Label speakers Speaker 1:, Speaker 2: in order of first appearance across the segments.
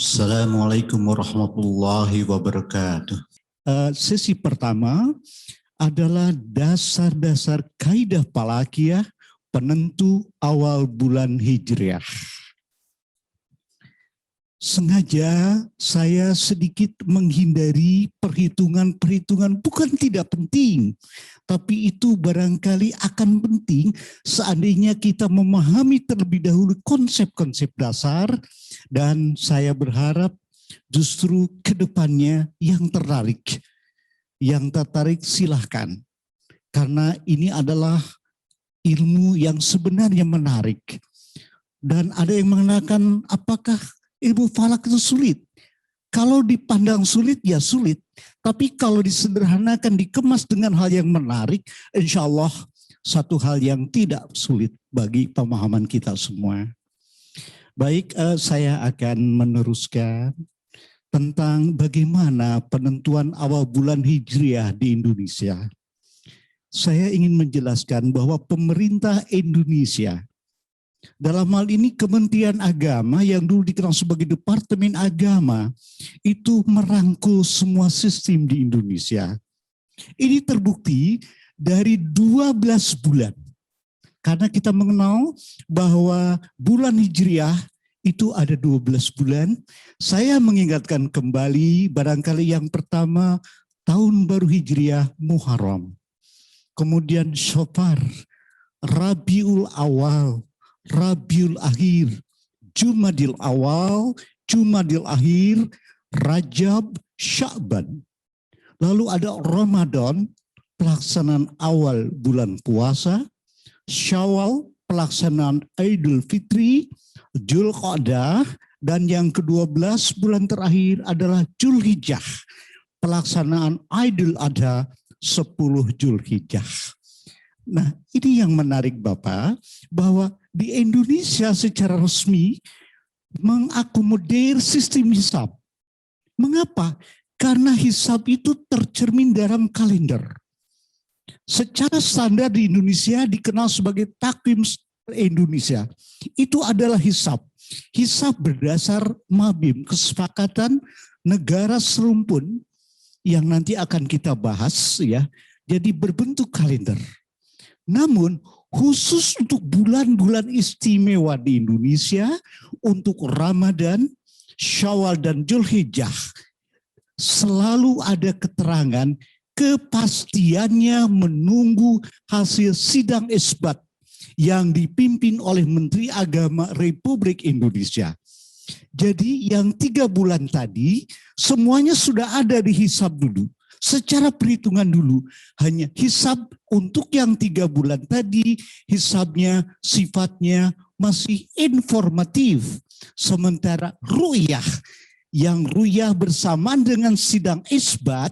Speaker 1: Assalamualaikum warahmatullahi wabarakatuh. Sesi pertama adalah dasar-dasar kaidah falakiyah penentu awal bulan Hijriah. Sengaja saya sedikit menghindari perhitungan-perhitungan bukan tidak penting, tapi itu barangkali akan penting seandainya kita memahami terlebih dahulu konsep-konsep dasar, dan saya berharap justru ke depannya yang tertarik. Yang tertarik silahkan, karena ini adalah ilmu yang sebenarnya menarik. Dan ada yang mengatakan apakah ilmu falak itu sulit? Kalau dipandang sulit ya sulit, tapi kalau disederhanakan, dikemas dengan hal yang menarik, insya Allah satu hal yang tidak sulit bagi pemahaman kita semua. Baik, saya akan meneruskan tentang bagaimana penentuan awal bulan Hijriah di Indonesia. Saya ingin menjelaskan bahwa pemerintah Indonesia, dalam hal ini Kementerian Agama yang dulu dikenal sebagai Departemen Agama, itu merangkul semua sistem di Indonesia. Ini terbukti dari 12 bulan. Karena kita mengenal bahwa bulan Hijriah itu ada 12 bulan. Saya mengingatkan kembali barangkali yang pertama tahun baru Hijriah Muharram. Kemudian Syafar, Rabiul Awal, Rabiul Akhir, Jumadil Awal, Jumadil Akhir, Rajab, Sya'ban. Lalu ada Ramadan, pelaksanaan awal bulan puasa, Syawal, pelaksanaan Idul Fitri, Dzulqa'dah, dan yang ke-12 bulan terakhir adalah Dzulhijjah, pelaksanaan Idul Adha 10 Dzulhijjah. Nah, ini yang menarik Bapak, bahwa di Indonesia secara resmi mengakomodir sistem hisab. Mengapa? Karena hisab itu tercermin dalam kalender. Secara standar di Indonesia dikenal sebagai takwim Indonesia. Itu adalah hisab. Hisab berdasar mabim, kesepakatan negara serumpun yang nanti akan kita bahas ya. Jadi berbentuk kalender. Namun khusus untuk bulan-bulan istimewa di Indonesia, untuk Ramadan, Syawal, dan Dzulhijjah, selalu ada keterangan kepastiannya menunggu hasil sidang isbat yang dipimpin oleh Menteri Agama Republik Indonesia. Jadi yang 3 bulan tadi semuanya sudah ada di hisab dulu. Secara perhitungan dulu, hanya hisab untuk yang 3 bulan tadi, hisabnya sifatnya masih informatif. Sementara ru'yah, yang ru'yah bersamaan dengan sidang isbat,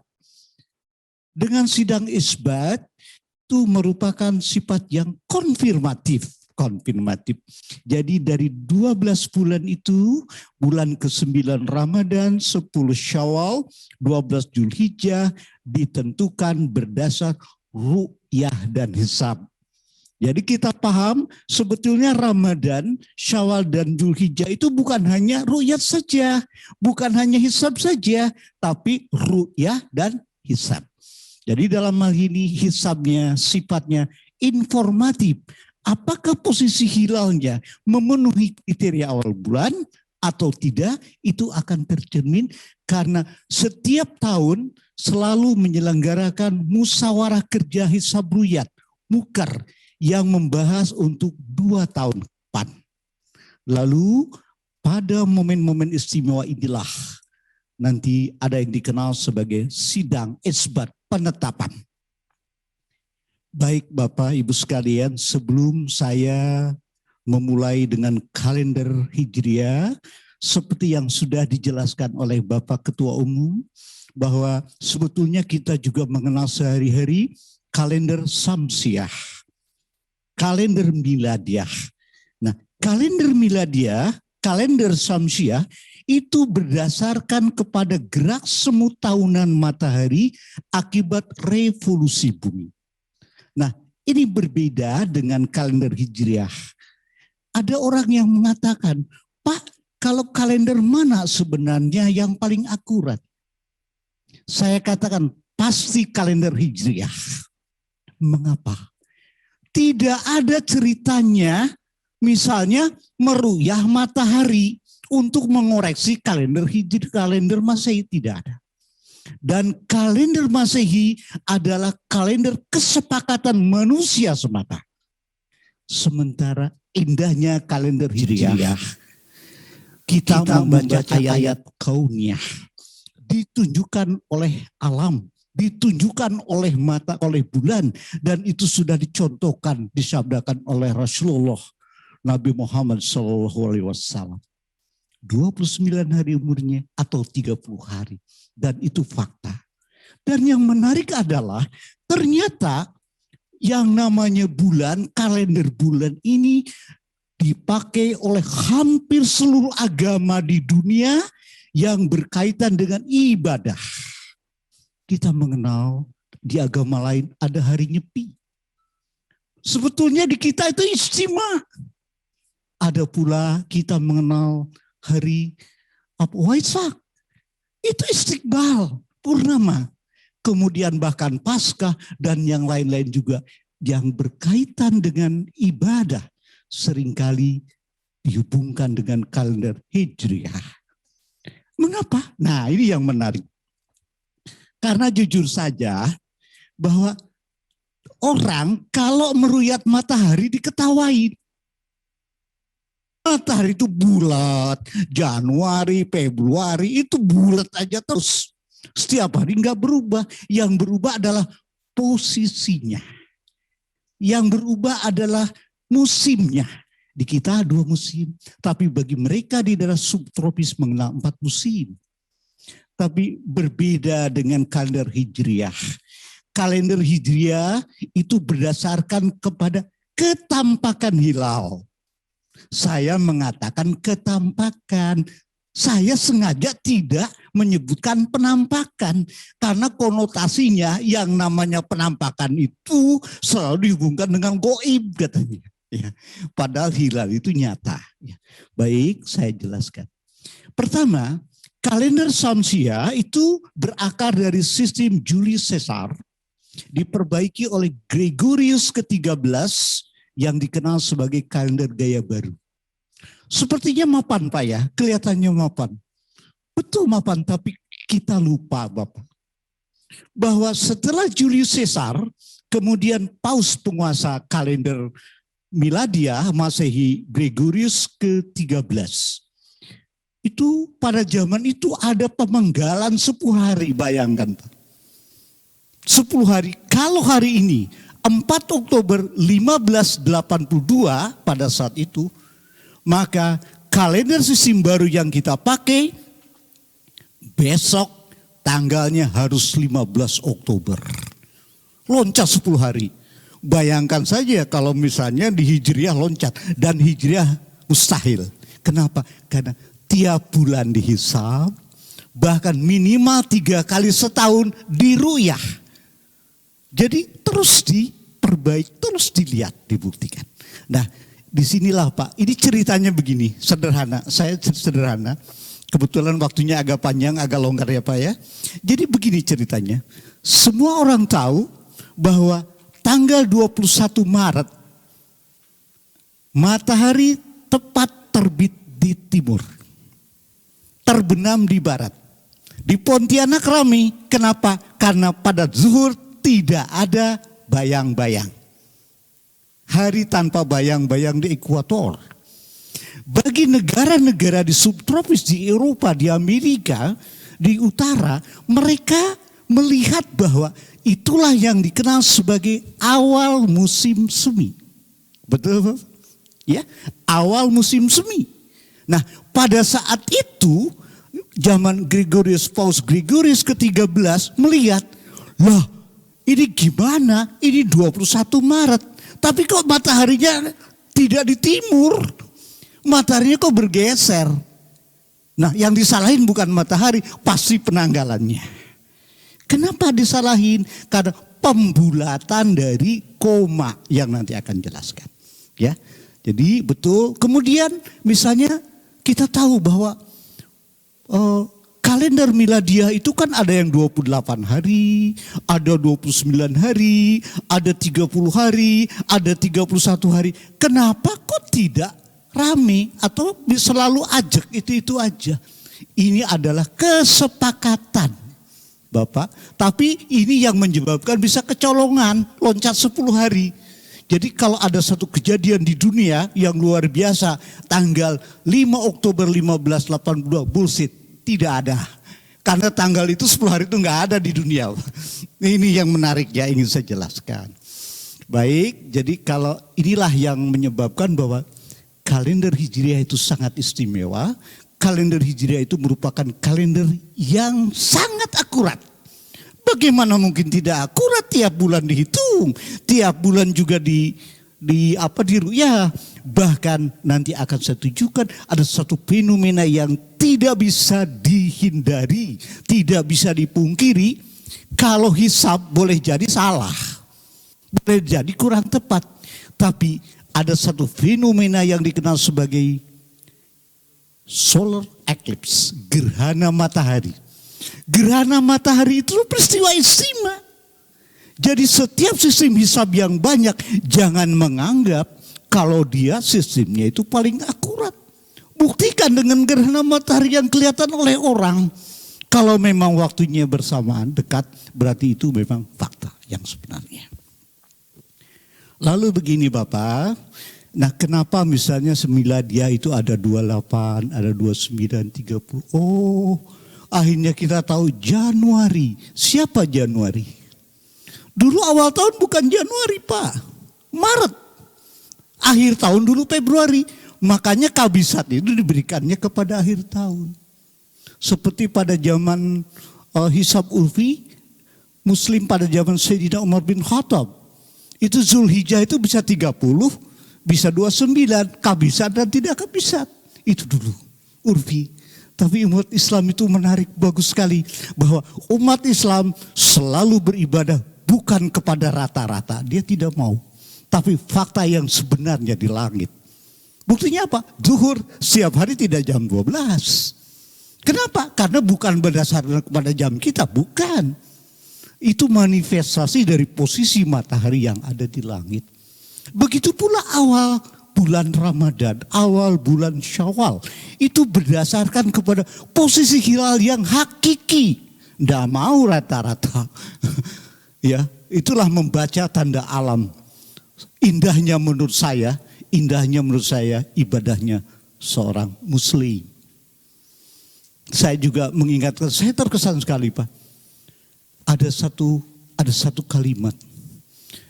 Speaker 1: itu merupakan sifat yang konfirmatif. Jadi dari 12 bulan itu, bulan ke-9 Ramadan, 10 Syawal, 12 Dzulhijjah ditentukan berdasar ru'yah dan hisab. Jadi kita paham sebetulnya Ramadan, Syawal, dan Dzulhijjah itu bukan hanya ru'yat saja, bukan hanya hisab saja, tapi ru'yah dan hisab. Jadi dalam hal ini hisabnya sifatnya informatif. Apakah posisi hilalnya memenuhi kriteria awal bulan atau tidak, itu akan tercermin karena setiap tahun selalu menyelenggarakan musyawarah kerja hisab ruyat, mukar, yang membahas untuk 2 tahun depan. Lalu pada momen-momen istimewa inilah nanti ada yang dikenal sebagai sidang isbat penetapan. Baik Bapak Ibu sekalian, sebelum saya memulai dengan kalender Hijriah, seperti yang sudah dijelaskan oleh Bapak Ketua Umum, bahwa sebetulnya kita juga mengenal sehari-hari kalender Samsiah, kalender Miladiah. Nah, kalender Miladiah, kalender Samsiah, itu berdasarkan kepada gerak semu tahunan matahari akibat revolusi bumi. Nah, ini berbeda dengan kalender Hijriah. Ada orang yang mengatakan, Pak, kalau kalender mana sebenarnya yang paling akurat? Saya katakan pasti kalender Hijriah. Mengapa? Tidak ada ceritanya misalnya meruyah matahari untuk mengoreksi kalender Hijri, kalender Masehi, tidak ada. Dan kalender Masehi adalah kalender kesepakatan manusia semata. Sementara indahnya kalender Hijriah, kita membaca ayat-ayat kauniyah, ditunjukkan oleh alam, ditunjukkan oleh mata, oleh bulan, dan itu sudah dicontohkan, disabdakan oleh Rasulullah Nabi Muhammad SAW. 29 hari umurnya atau 30 hari. Dan itu fakta. Dan yang menarik adalah ternyata yang namanya bulan, kalender bulan ini dipakai oleh hampir seluruh agama di dunia yang berkaitan dengan ibadah. Kita mengenal di agama lain ada hari Nyepi. Sebetulnya di kita itu istimewa. Ada pula kita mengenal hari Waisak. Itu Istiqbal, Purnama. Kemudian bahkan Paskah dan yang lain-lain juga yang berkaitan dengan ibadah seringkali dihubungkan dengan kalender Hijriah. Mengapa? Nah, ini yang menarik. Karena jujur saja bahwa orang kalau meruyat matahari diketawain. Matahari itu bulat, Januari, Februari itu bulat aja terus. Setiap hari enggak berubah. Yang berubah adalah posisinya. Yang berubah adalah musimnya. Di kita 2 musim. Tapi bagi mereka di daerah subtropis mengenal 4 musim. Tapi berbeda dengan kalender Hijriah. Kalender Hijriah itu berdasarkan kepada ketampakan hilal. Saya mengatakan ketampakan. Saya sengaja tidak menyebutkan penampakan. Karena konotasinya yang namanya penampakan itu selalu dihubungkan dengan goib katanya. Ya, padahal hilal itu nyata. Ya. Baik, saya jelaskan. Pertama, kalender Syamsiah itu berakar dari sistem Julius Caesar. Diperbaiki oleh Gregorius ke-13 yang dikenal sebagai kalender gaya baru. Sepertinya mapan Pak ya, kelihatannya mapan. Betul mapan, tapi kita lupa Bapak. Bahwa setelah Julius Caesar, kemudian Paus penguasa kalender Miladia, Masehi Gregorius ke-13. Itu pada zaman itu ada pemenggalan 10 hari, bayangkan Pak. 10 hari, kalau hari ini 4 Oktober 1582 pada saat itu, maka kalender sistem baru yang kita pakai besok tanggalnya harus 15 Oktober. Loncat 10 hari. Bayangkan saja kalau misalnya di Hijriah loncat dan Hijriah mustahil. Kenapa? Karena tiap bulan dihisab, bahkan minimal 3 kali setahun diruyah. Jadi terus diperbaiki, terus dilihat, dibuktikan. Nah, disinilah Pak, ini ceritanya begini, sederhana. Saya sederhana, kebetulan waktunya agak panjang, agak longgar ya Pak ya. Jadi begini ceritanya, semua orang tahu bahwa tanggal 21 Maret, matahari tepat terbit di timur, terbenam di barat. Di Pontianak Rami, kenapa? Karena pada zuhur tidak ada bayang-bayang. Hari tanpa bayang-bayang di ekuator. Bagi negara-negara di subtropis, di Eropa, di Amerika, di utara, mereka melihat bahwa itulah yang dikenal sebagai awal musim semi. Betul? Ya, awal musim semi. Nah, pada saat itu, zaman Paus Gregorius ke-13 melihat, loh, ini gimana? Ini 21 Maret. Tapi kok mataharinya tidak di timur? Mataharinya kok bergeser? Nah, yang disalahin bukan matahari, pasti penanggalannya. Kenapa disalahin? Karena pembulatan dari koma yang nanti akan jelaskan. Ya, jadi betul. Kemudian misalnya kita tahu bahwa kalender miladiah itu kan ada yang 28 hari, ada 29 hari, ada 30 hari, ada 31 hari. Kenapa kok tidak rame atau selalu ajak itu aja? Ini adalah kesepakatan, Bapak. Tapi ini yang menyebabkan bisa kecolongan, loncat 10 hari. Jadi kalau ada satu kejadian di dunia yang luar biasa, tanggal 5 Oktober 1582, bullshit, tidak ada. Karena tanggal itu 10 hari itu nggak ada di dunia. Ini yang menarik ya, ingin saya jelaskan. Baik, jadi kalau inilah yang menyebabkan bahwa kalender Hijriah itu sangat istimewa. Kalender Hijriah itu merupakan kalender yang sangat akurat. Bagaimana mungkin tidak akurat, tiap bulan dihitung, tiap bulan juga ya, bahkan nanti akan saya tunjukkan ada satu fenomena yang tidak bisa dihindari, tidak bisa dipungkiri. Kalau hisab boleh jadi salah, boleh jadi kurang tepat, tapi ada satu fenomena yang dikenal sebagai solar eclipse, gerhana matahari. Gerhana matahari itu peristiwa istimewa. Jadi setiap sistem hisab yang banyak, jangan menganggap kalau dia sistemnya itu paling akurat. Buktikan dengan gerhana matahari yang kelihatan oleh orang. Kalau memang waktunya bersamaan dekat, berarti itu memang fakta yang sebenarnya. Lalu begini Bapak, nah kenapa misalnya miladiah itu ada 28, ada 29, 30. Oh, akhirnya kita tahu Januari. Siapa Januari? Dulu awal tahun bukan Januari Pak, Maret. Akhir tahun dulu Februari. Makanya kabisat itu diberikannya kepada akhir tahun. Seperti pada zaman hisab urfi, Muslim pada zaman Sayyidina Umar bin Khattab. Itu Zulhijjah itu bisa 30, bisa 29, kabisat dan tidak kabisat. Itu dulu urfi. Tapi umat Islam itu menarik, bagus sekali. Bahwa umat Islam selalu beribadah bukan kepada rata-rata. Dia tidak mau. Tapi fakta yang sebenarnya di langit. Buktinya apa? Zuhur setiap hari tidak jam 12. Kenapa? Karena bukan berdasarkan kepada jam kita. Bukan. Itu manifestasi dari posisi matahari yang ada di langit. Begitu pula awal bulan Ramadan, awal bulan Syawal. Itu berdasarkan kepada posisi hilal yang hakiki. Tidak mau rata-rata. Ya, itulah membaca tanda alam. Indahnya menurut saya ibadahnya seorang muslim. Saya juga mengingatkan, saya terkesan sekali Pak. Ada satu kalimat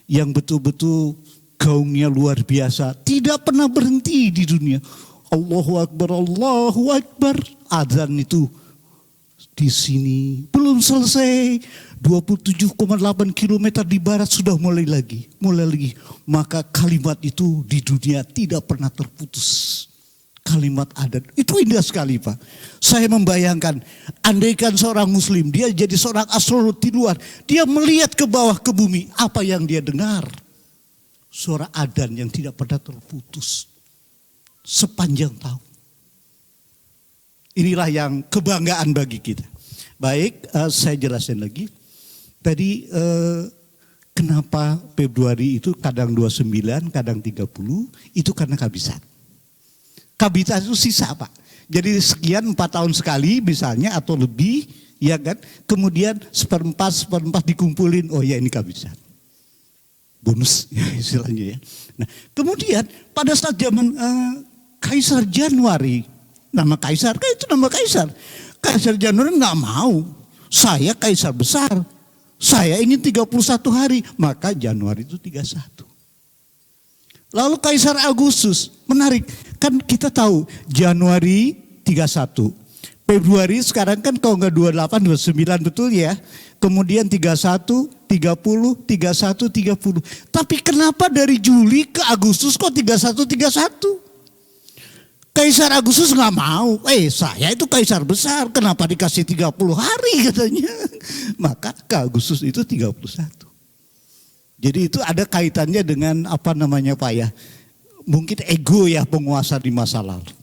Speaker 1: yang betul-betul gaungnya luar biasa, tidak pernah berhenti di dunia. Allahu Akbar, Allahu Akbar. Azan itu di sini belum selesai. 27,8 kilometer di barat sudah mulai lagi. Maka kalimat itu di dunia tidak pernah terputus. Kalimat adat itu indah sekali Pak. Saya membayangkan andaikan seorang muslim, dia jadi seorang astronot di luar, dia melihat ke bawah ke bumi, apa yang dia dengar? Suara adzan yang tidak pernah terputus sepanjang tahun. Inilah yang kebanggaan bagi kita. Baik, saya jelasin lagi. Tadi kenapa Februari itu kadang 29, kadang 30, itu karena kabisat. Kabisat itu sisa Pak. Jadi sekian 4 tahun sekali misalnya atau lebih, ya kan. Kemudian seperempat dikumpulin, oh ya ini kabisat. Bonus ya istilahnya ya. Nah kemudian pada saat zaman Kaisar Januari, nama Kaisar, kan itu nama Kaisar. Kaisar Januari nggak mau, saya Kaisar besar. Saya ingin 31 hari, maka Januari itu 31. Lalu Kaisar Agustus, menarik. Kan kita tahu Januari 31. Februari sekarang kan kalau nggak 28, 29 betul ya. Kemudian 31, 30, 31, 30. Tapi kenapa dari Juli ke Agustus kok 31, 31? Kaisar Agustus nggak mau. Saya itu kaisar besar, kenapa dikasih 30 hari katanya. Maka ke Agustus itu 31. Jadi itu ada kaitannya dengan apa namanya Pak ya. Mungkin ego ya penguasa di masa lalu.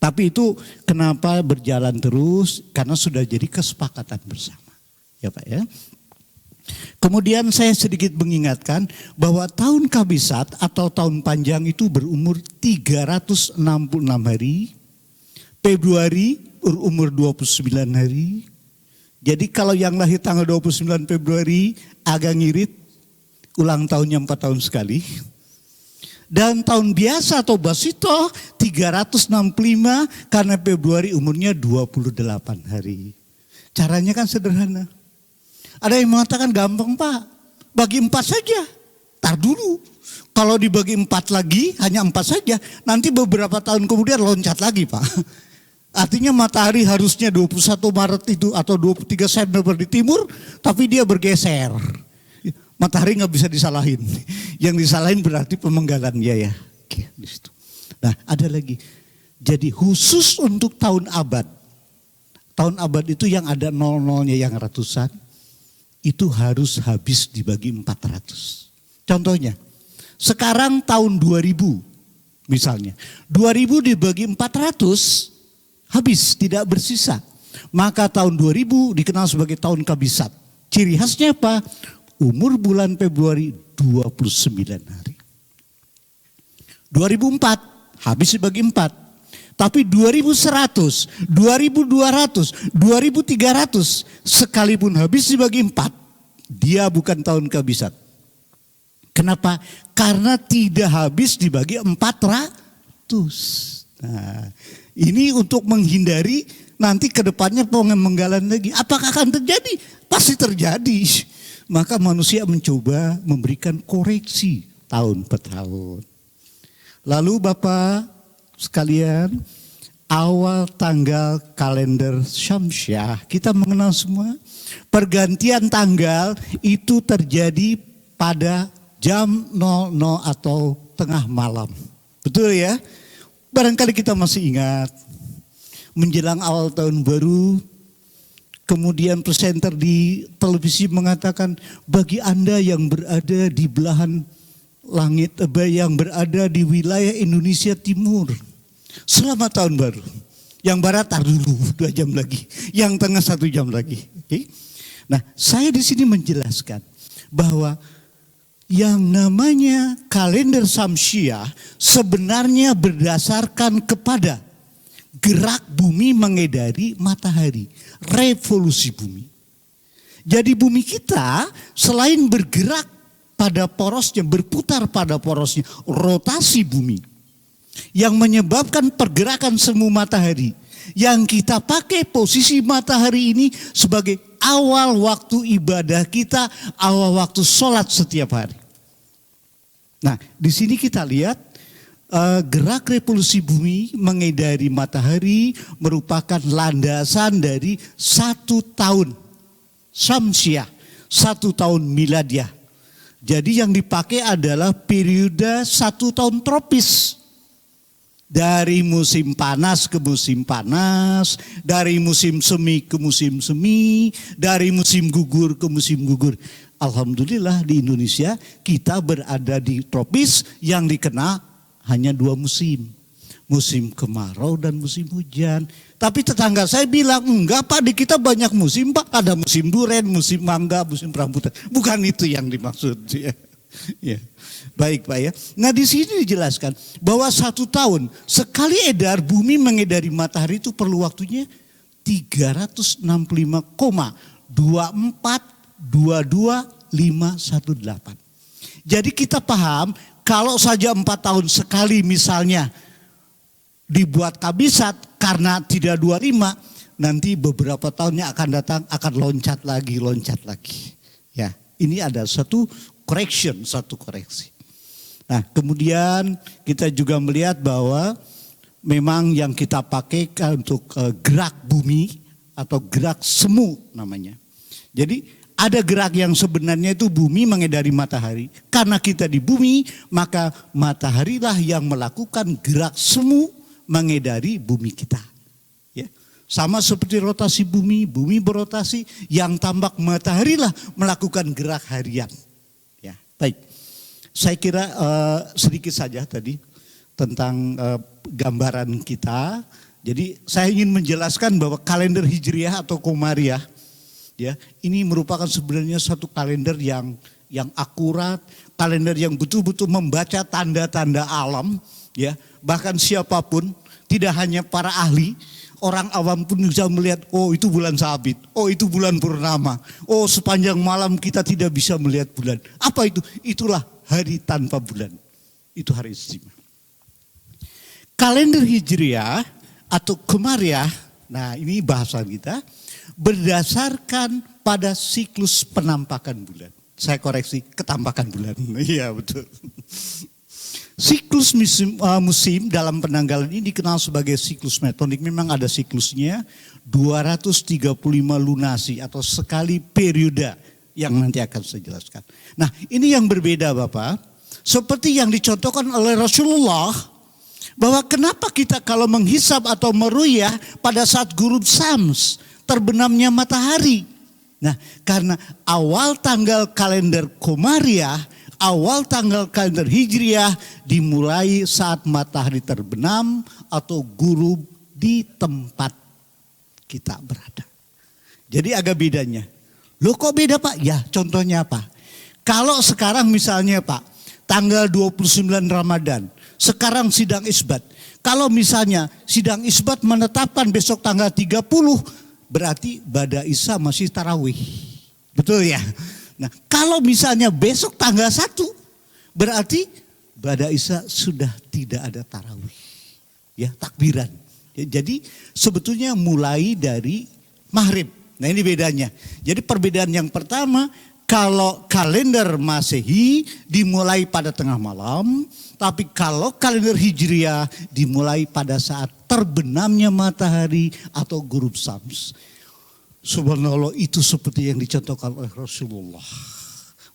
Speaker 1: Tapi itu kenapa berjalan terus? Karena sudah jadi kesepakatan bersama. Ya Pak ya. Kemudian saya sedikit mengingatkan bahwa tahun Kabisat atau tahun panjang itu berumur 366 hari. Februari berumur 29 hari. Jadi kalau yang lahir tanggal 29 Februari agak ngirit, ulang tahunnya 4 tahun sekali. Dan tahun biasa atau Basito 365 karena Februari umurnya 28 hari. Caranya kan sederhana. Ada yang mengatakan gampang Pak, bagi 4 saja. Tar dulu, kalau dibagi 4 lagi hanya 4 saja, nanti beberapa tahun kemudian loncat lagi Pak. Artinya matahari harusnya 21 Maret itu atau 23 September di timur, tapi dia bergeser. Matahari nggak bisa disalahin. Yang disalahin berarti pemenggalan ya. Oke, di situ. Nah, ada lagi. Jadi khusus untuk tahun abad. Tahun abad itu yang ada nol-nolnya yang ratusan. Itu harus habis dibagi 400. Contohnya, sekarang tahun 2000 misalnya. 2000 dibagi 400 habis, tidak bersisa. Maka tahun 2000 dikenal sebagai tahun Kabisat. Ciri khasnya apa? Umur bulan Februari 29 hari. 2004 habis dibagi 4. Tapi 2100, 2200, 2300 sekalipun habis dibagi 4, dia bukan tahun Kabisat. Kenapa? Karena tidak habis dibagi 400. Nah, ini untuk menghindari nanti ke depannya pemenggalan lagi. Apakah akan terjadi? Pasti terjadi. Maka manusia mencoba memberikan koreksi tahun per tahun. Lalu Bapak sekalian, awal tanggal kalender Syamsiah, kita mengenal semua. Pergantian tanggal itu terjadi pada jam 00 atau tengah malam. Betul ya? Barangkali kita masih ingat. Menjelang awal tahun baru, kemudian presenter di televisi mengatakan, bagi Anda yang berada di belahan langit, yang berada di wilayah Indonesia Timur, selamat tahun baru. Yang barat tar dulu 2 jam lagi, yang tengah 1 jam lagi. Oke? Nah, saya di sini menjelaskan bahwa yang namanya kalender Syamsiah sebenarnya berdasarkan kepada gerak bumi mengedari matahari, revolusi bumi. Jadi bumi kita selain bergerak pada porosnya, berputar pada porosnya, rotasi bumi yang menyebabkan pergerakan semu matahari, yang kita pakai posisi matahari ini sebagai awal waktu ibadah kita, awal waktu sholat setiap hari. Nah, di sini kita lihat gerak revolusi bumi mengedari matahari merupakan landasan dari 1 tahun Syamsiah, 1 tahun miladiah. Jadi yang dipakai adalah periode 1 tahun tropis. Dari musim panas ke musim panas, dari musim semi ke musim semi, dari musim gugur ke musim gugur. Alhamdulillah di Indonesia kita berada di tropis yang dikenal hanya 2 musim. Musim kemarau dan musim hujan. Tapi tetangga saya bilang, enggak Pak, di kita banyak musim Pak. Ada musim duren, musim mangga, musim rambutan. Bukan itu yang dimaksud. Ya. Baik Pak ya. Nah di sini dijelaskan bahwa 1 tahun sekali edar bumi mengedari matahari itu perlu waktunya 365,2422,518. Jadi kita paham kalau saja 4 tahun sekali misalnya dibuat kabisat karena tidak 25, nanti beberapa tahunnya akan datang akan loncat lagi. Ya, ini ada satu koreksi. Nah, kemudian kita juga melihat bahwa memang yang kita pakai untuk gerak bumi atau gerak semu namanya. Jadi ada gerak yang sebenarnya itu bumi mengedari matahari. Karena kita di bumi, maka mataharilah yang melakukan gerak semu mengedari bumi kita. Ya. Sama seperti rotasi bumi, bumi berotasi, yang tampak mataharilah melakukan gerak harian. Ya, baik. Saya kira sedikit saja tadi tentang gambaran kita Jadi saya ingin menjelaskan bahwa kalender Hijriah atau Komariah ya, ini merupakan sebenarnya satu kalender yang akurat, kalender yang betul-betul membaca tanda-tanda alam ya. Bahkan siapapun, tidak hanya para ahli, orang awam pun bisa melihat, oh itu bulan sabit, oh itu bulan purnama, oh sepanjang malam kita tidak bisa melihat bulan. Apa itu? Itulah hari tanpa bulan. Itu hari istimewa. Kalender Hijriah atau Komariah, nah ini bahasa kita, berdasarkan pada siklus penampakan bulan. Saya koreksi, ketampakan bulan. Iya betul. Siklus musim dalam penanggalan ini dikenal sebagai siklus metonik. Memang ada siklusnya, 235 lunasi atau sekali periode yang nanti akan saya jelaskan. Nah ini yang berbeda Bapak, seperti yang dicontohkan oleh Rasulullah, bahwa kenapa kita kalau menghisab atau meruyah pada saat ghurub syams, terbenamnya matahari. Nah karena awal tanggal kalender Komariah, awal tanggal kalender Hijriah dimulai saat matahari terbenam atau ghurub di tempat kita berada. Jadi agak bedanya. Loh kok beda Pak? Ya contohnya apa? Kalau sekarang misalnya Pak, tanggal 29 Ramadan, sekarang sidang isbat. Kalau misalnya sidang isbat menetapkan besok tanggal 30, berarti Bada Isya masih tarawih. Betul ya? Nah kalau misalnya besok tanggal 1, berarti Bada Isya sudah tidak ada tarawih. Ya takbiran. Ya, jadi sebetulnya mulai dari maghrib. Nah ini bedanya. Jadi perbedaan yang pertama, kalau kalender Masehi dimulai pada tengah malam, tapi kalau kalender Hijriah dimulai pada saat terbenamnya matahari atau ghurub syams. Subhanallah, itu seperti yang dicontohkan oleh Rasulullah.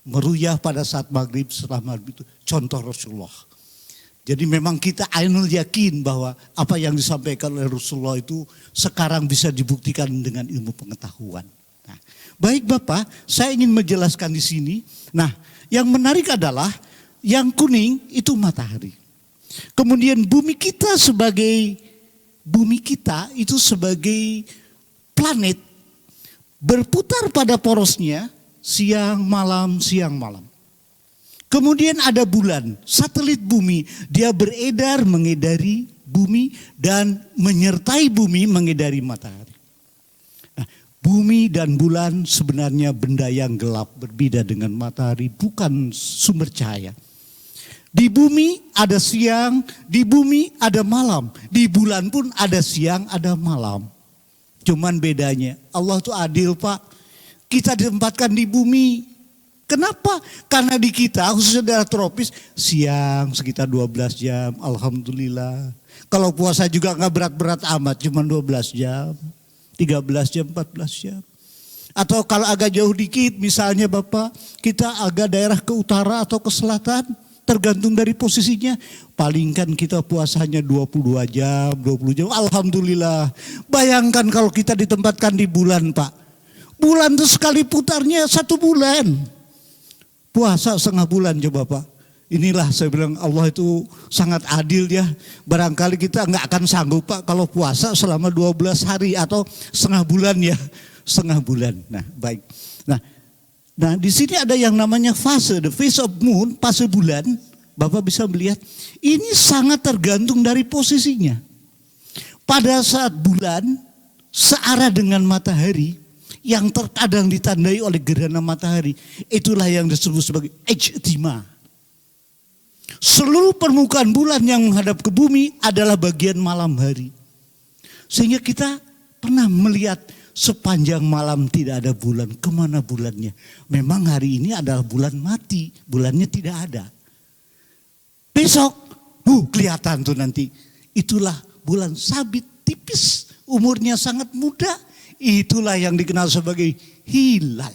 Speaker 1: Meruyah pada saat maghrib, setelah maghrib itu contoh Rasulullah. Jadi memang kita ainul yakin bahwa apa yang disampaikan oleh Rasulullah itu sekarang bisa dibuktikan dengan ilmu pengetahuan. Nah, baik Bapak, saya ingin menjelaskan di sini. Nah, yang menarik adalah yang kuning itu matahari. Kemudian bumi kita itu sebagai planet berputar pada porosnya siang malam. Kemudian ada bulan, satelit bumi, dia beredar mengedari bumi dan menyertai bumi mengedari matahari. Bumi dan bulan sebenarnya benda yang gelap, berbeda dengan matahari, bukan sumber cahaya. Di bumi ada siang, di bumi ada malam, di bulan pun ada siang, ada malam. Cuman bedanya Allah tuh adil Pak, kita ditempatkan di bumi. Kenapa? Karena di kita khususnya daerah tropis siang sekitar 12 jam, alhamdulillah. Kalau puasa juga gak berat-berat amat, cuma 12 jam. 13 jam, 14 jam. Atau kalau agak jauh dikit misalnya Bapak, kita agak daerah ke utara atau ke selatan, tergantung dari posisinya. Paling kan kita puasanya 22 jam, 20 jam, alhamdulillah. Bayangkan kalau kita ditempatkan di bulan Pak. Bulan itu sekali putarnya 1 bulan. Puasa setengah bulan coba Pak. Inilah saya bilang Allah itu sangat adil ya. Barangkali kita nggak akan sanggup Pak kalau puasa selama 12 hari atau setengah bulan ya. Setengah bulan. Nah baik. Nah di sini ada yang namanya fase, the phase of moon, fase bulan. Bapak bisa melihat ini sangat tergantung dari posisinya. Pada saat bulan searah dengan matahari, yang terkadang ditandai oleh gerhana matahari, itulah yang disebut sebagai ijtima. Seluruh permukaan bulan yang menghadap ke bumi adalah bagian malam hari. Sehingga kita pernah melihat sepanjang malam tidak ada bulan. Kemana bulannya? Memang hari ini adalah bulan mati. Bulannya tidak ada. Besok, kelihatan tuh nanti. Itulah bulan sabit tipis. Umurnya sangat muda. Itulah yang dikenal sebagai hilal.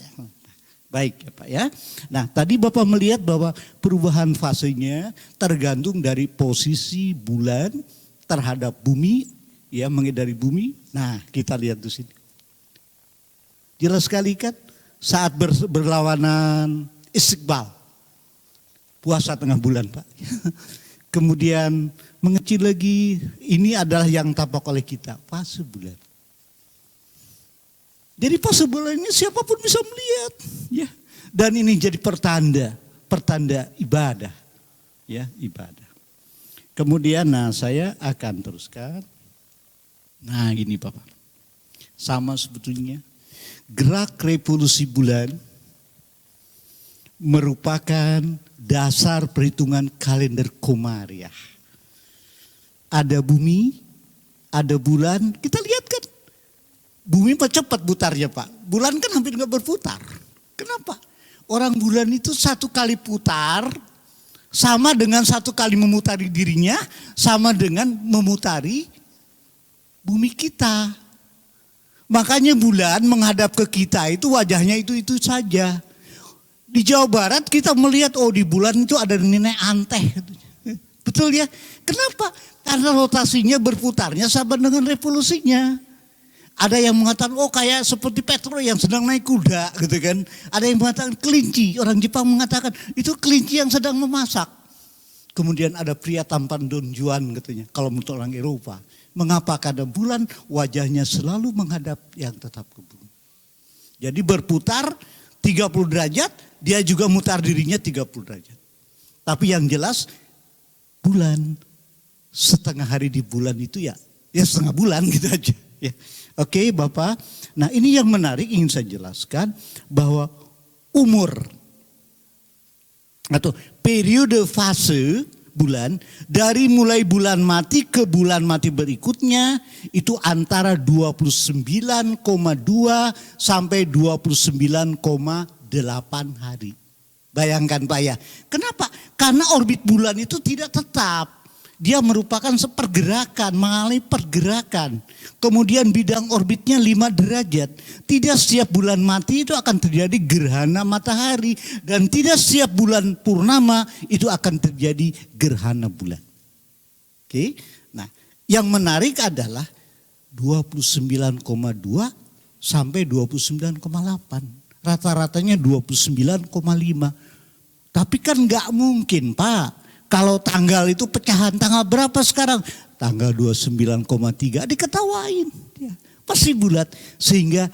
Speaker 1: Baik ya Pak ya. Nah tadi Bapak melihat bahwa perubahan fasenya tergantung dari posisi bulan terhadap bumi, ya mengedari bumi. Nah kita lihat di sini. Jelas sekali kan saat berlawanan istiqbal. Puasa tengah bulan Pak. Kemudian mengecil lagi, ini adalah yang tampak oleh kita, fase bulan. Jadi fase bulan ini siapapun bisa melihat, ya. Dan ini jadi pertanda ibadah, ya, ibadah. Kemudian, saya akan teruskan. Nah, gini Bapak, sama sebetulnya gerak revolusi bulan merupakan dasar perhitungan kalender Komariah. Ada bumi, ada bulan, kita lihat kan. Bumi cepat putarnya Pak, bulan kan hampir nggak berputar. Kenapa? Orang bulan itu satu kali putar, sama dengan satu kali memutari dirinya, sama dengan memutari bumi kita. Makanya bulan menghadap ke kita itu wajahnya itu saja. Di Jawa Barat kita melihat, oh di bulan itu ada nenek anteh. Betul ya? Kenapa? Karena rotasinya berputarnya sama dengan revolusinya. Ada yang mengatakan, oh kayak seperti Petro yang sedang naik kuda gitu kan. Ada yang mengatakan kelinci, orang Jepang mengatakan itu kelinci yang sedang memasak. Kemudian ada pria tampan Don Juan katanya, kalau untuk orang Eropa. Mengapa? Karena bulan wajahnya selalu menghadap yang tetap ke bumi. Jadi berputar 30 derajat, dia juga mutar dirinya 30 derajat. Tapi yang jelas bulan, setengah hari di bulan itu ya setengah bulan gitu aja. Ya. Oke Bapak, nah ini yang menarik ingin saya jelaskan bahwa umur atau periode fase bulan dari mulai bulan mati ke bulan mati berikutnya itu antara 29,2 sampai 29,8 hari. Bayangkan Pak ya. Kenapa? Karena orbit bulan itu tidak tetap. Dia merupakan sepergerakan, mengalami pergerakan. Kemudian bidang orbitnya 5 derajat. Tidak setiap bulan mati itu akan terjadi gerhana matahari. Dan tidak setiap bulan purnama itu akan terjadi gerhana bulan. Oke. Nah, yang menarik adalah 29,2 sampai 29,8. Rata-ratanya 29,5. Tapi kan nggak mungkin Pak. Kalau tanggal itu pecahan tanggal berapa sekarang? Tanggal 29,3 diketawain. Ya, pasti bulat. Sehingga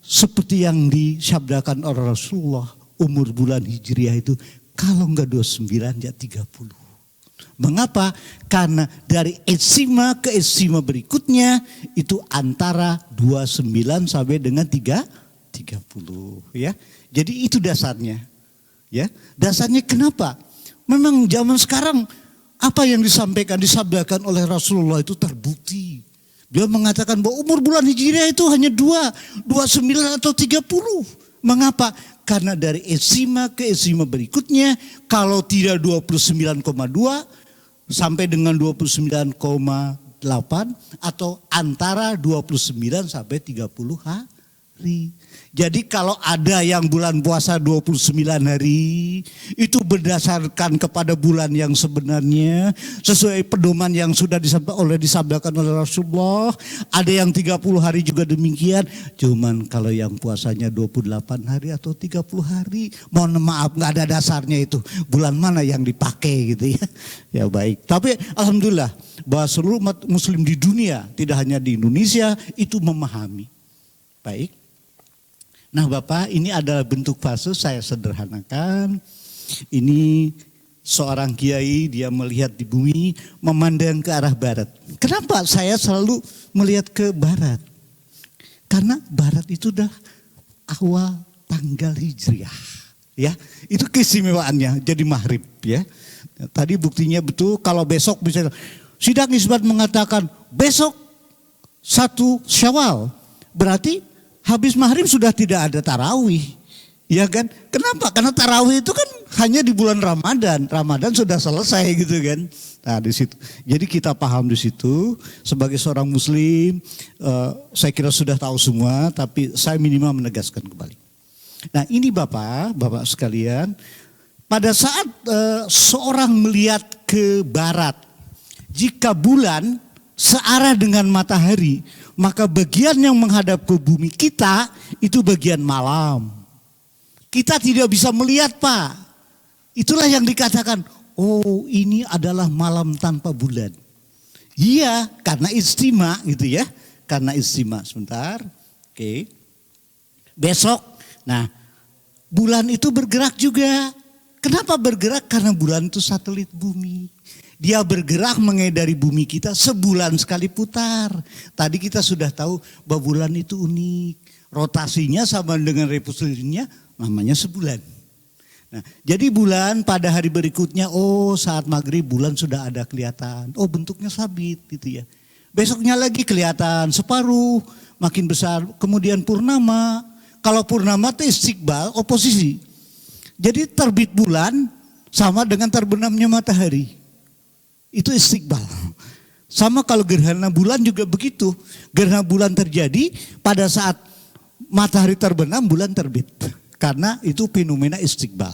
Speaker 1: seperti yang disabdakan oleh Rasulullah, umur bulan Hijriah itu kalau enggak 29 ya 30. Mengapa? Karena dari eksima ke eksima berikutnya itu antara 29 sampai dengan 30 ya. Jadi itu dasarnya. Ya, dasarnya kenapa? Memang zaman sekarang apa yang disabdakan oleh Rasulullah itu terbukti. Dia mengatakan bahwa umur bulan Hijriah itu hanya 29 atau 30. Mengapa? Karena dari eksima ke eksima berikutnya kalau tidak 29,2 sampai dengan 29,8 atau antara 29 sampai 30 hari. Jadi kalau ada yang bulan puasa 29 hari itu berdasarkan kepada bulan yang sebenarnya sesuai pedoman yang sudah disabdakan oleh Rasulullah. Ada yang 30 hari juga demikian. Cuman kalau yang puasanya 28 hari atau 30 hari, mohon maaf nggak ada dasarnya itu. Bulan mana yang dipakai gitu ya. Ya baik. Tapi alhamdulillah bahwa seluruh umat muslim di dunia, tidak hanya di Indonesia, itu memahami. Baik. Nah Bapak, ini adalah bentuk fase, saya sederhanakan. Ini seorang kiai, dia melihat di bumi, memandang ke arah barat. Kenapa saya selalu melihat ke barat? Karena barat itu udah awal tanggal Hijriah. Ya, itu keistimewaannya, jadi maghrib ya. Tadi buktinya betul, kalau besok bisa. Sidang Isbat mengatakan besok 1 Syawal, berarti habis maghrib sudah tidak ada tarawih, ya kan? Kenapa? Karena tarawih itu kan hanya di bulan Ramadan. Ramadan sudah selesai gitu kan? Nah di situ. Jadi kita paham di situ. Sebagai seorang Muslim, saya kira sudah tahu semua. Tapi saya minimal menegaskan kembali. Nah ini Bapak sekalian, pada saat seorang melihat ke barat, jika bulan searah dengan matahari, maka bagian yang menghadap ke bumi kita itu bagian malam. Kita tidak bisa melihat Pak. Itulah yang dikatakan oh ini adalah malam tanpa bulan. Iya, karena istimewa gitu ya. Karena istimewa. Sebentar. Oke. Besok, nah bulan itu bergerak juga. Kenapa bergerak? Karena bulan itu satelit bumi. Dia bergerak mengedari bumi kita sebulan sekali putar. Tadi kita sudah tahu bahwa bulan itu unik. Rotasinya sama dengan revolusinya namanya sebulan. Nah, jadi bulan pada hari berikutnya, oh saat maghrib bulan sudah ada kelihatan. Oh bentuknya sabit gitu ya. Besoknya lagi kelihatan separuh, makin besar. Kemudian purnama. Kalau purnama itu istiqbal, oposisi. Jadi terbit bulan sama dengan terbenamnya matahari. Itu istiqbal. Sama kalau gerhana bulan juga begitu. Gerhana bulan terjadi pada saat matahari terbenam, bulan terbit. Karena itu fenomena istiqbal.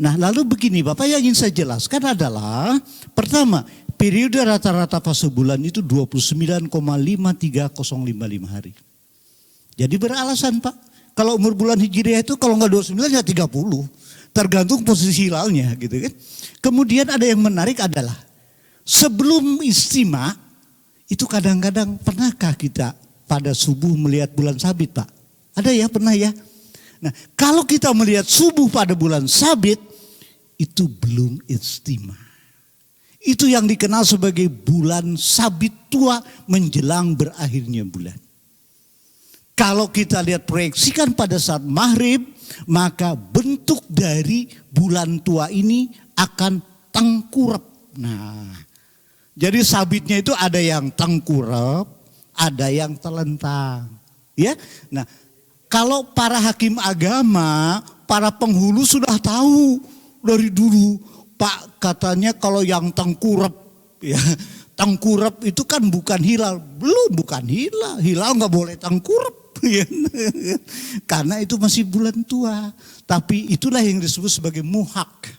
Speaker 1: Nah lalu begini Bapak, yang ingin saya jelaskan adalah pertama, periode rata-rata fase bulan itu 29,53055 hari. Jadi beralasan Pak, kalau umur bulan Hijriah itu kalau nggak 29 ya 30. Tergantung posisi hilalnya gitu kan. Kemudian ada yang menarik adalah sebelum istimewa itu kadang-kadang pernahkah kita pada subuh melihat bulan sabit Pak? Ada ya, pernah ya? Nah kalau kita melihat subuh pada bulan sabit itu belum istimewa. Itu yang dikenal sebagai bulan sabit tua menjelang berakhirnya bulan. Kalau kita lihat proyeksikan pada saat maghrib, maka bentuk dari bulan tua ini akan tengkurap. Nah, jadi sabitnya itu ada yang tengkurap, ada yang telentang. Ya, nah kalau para hakim agama, para penghulu sudah tahu dari dulu, Pak katanya kalau yang tengkurap, ya tengkurap itu kan bukan hilal, bukan hilal, hilal nggak boleh tengkurap. Karena itu masih bulan tua. Tapi itulah yang disebut sebagai muhak.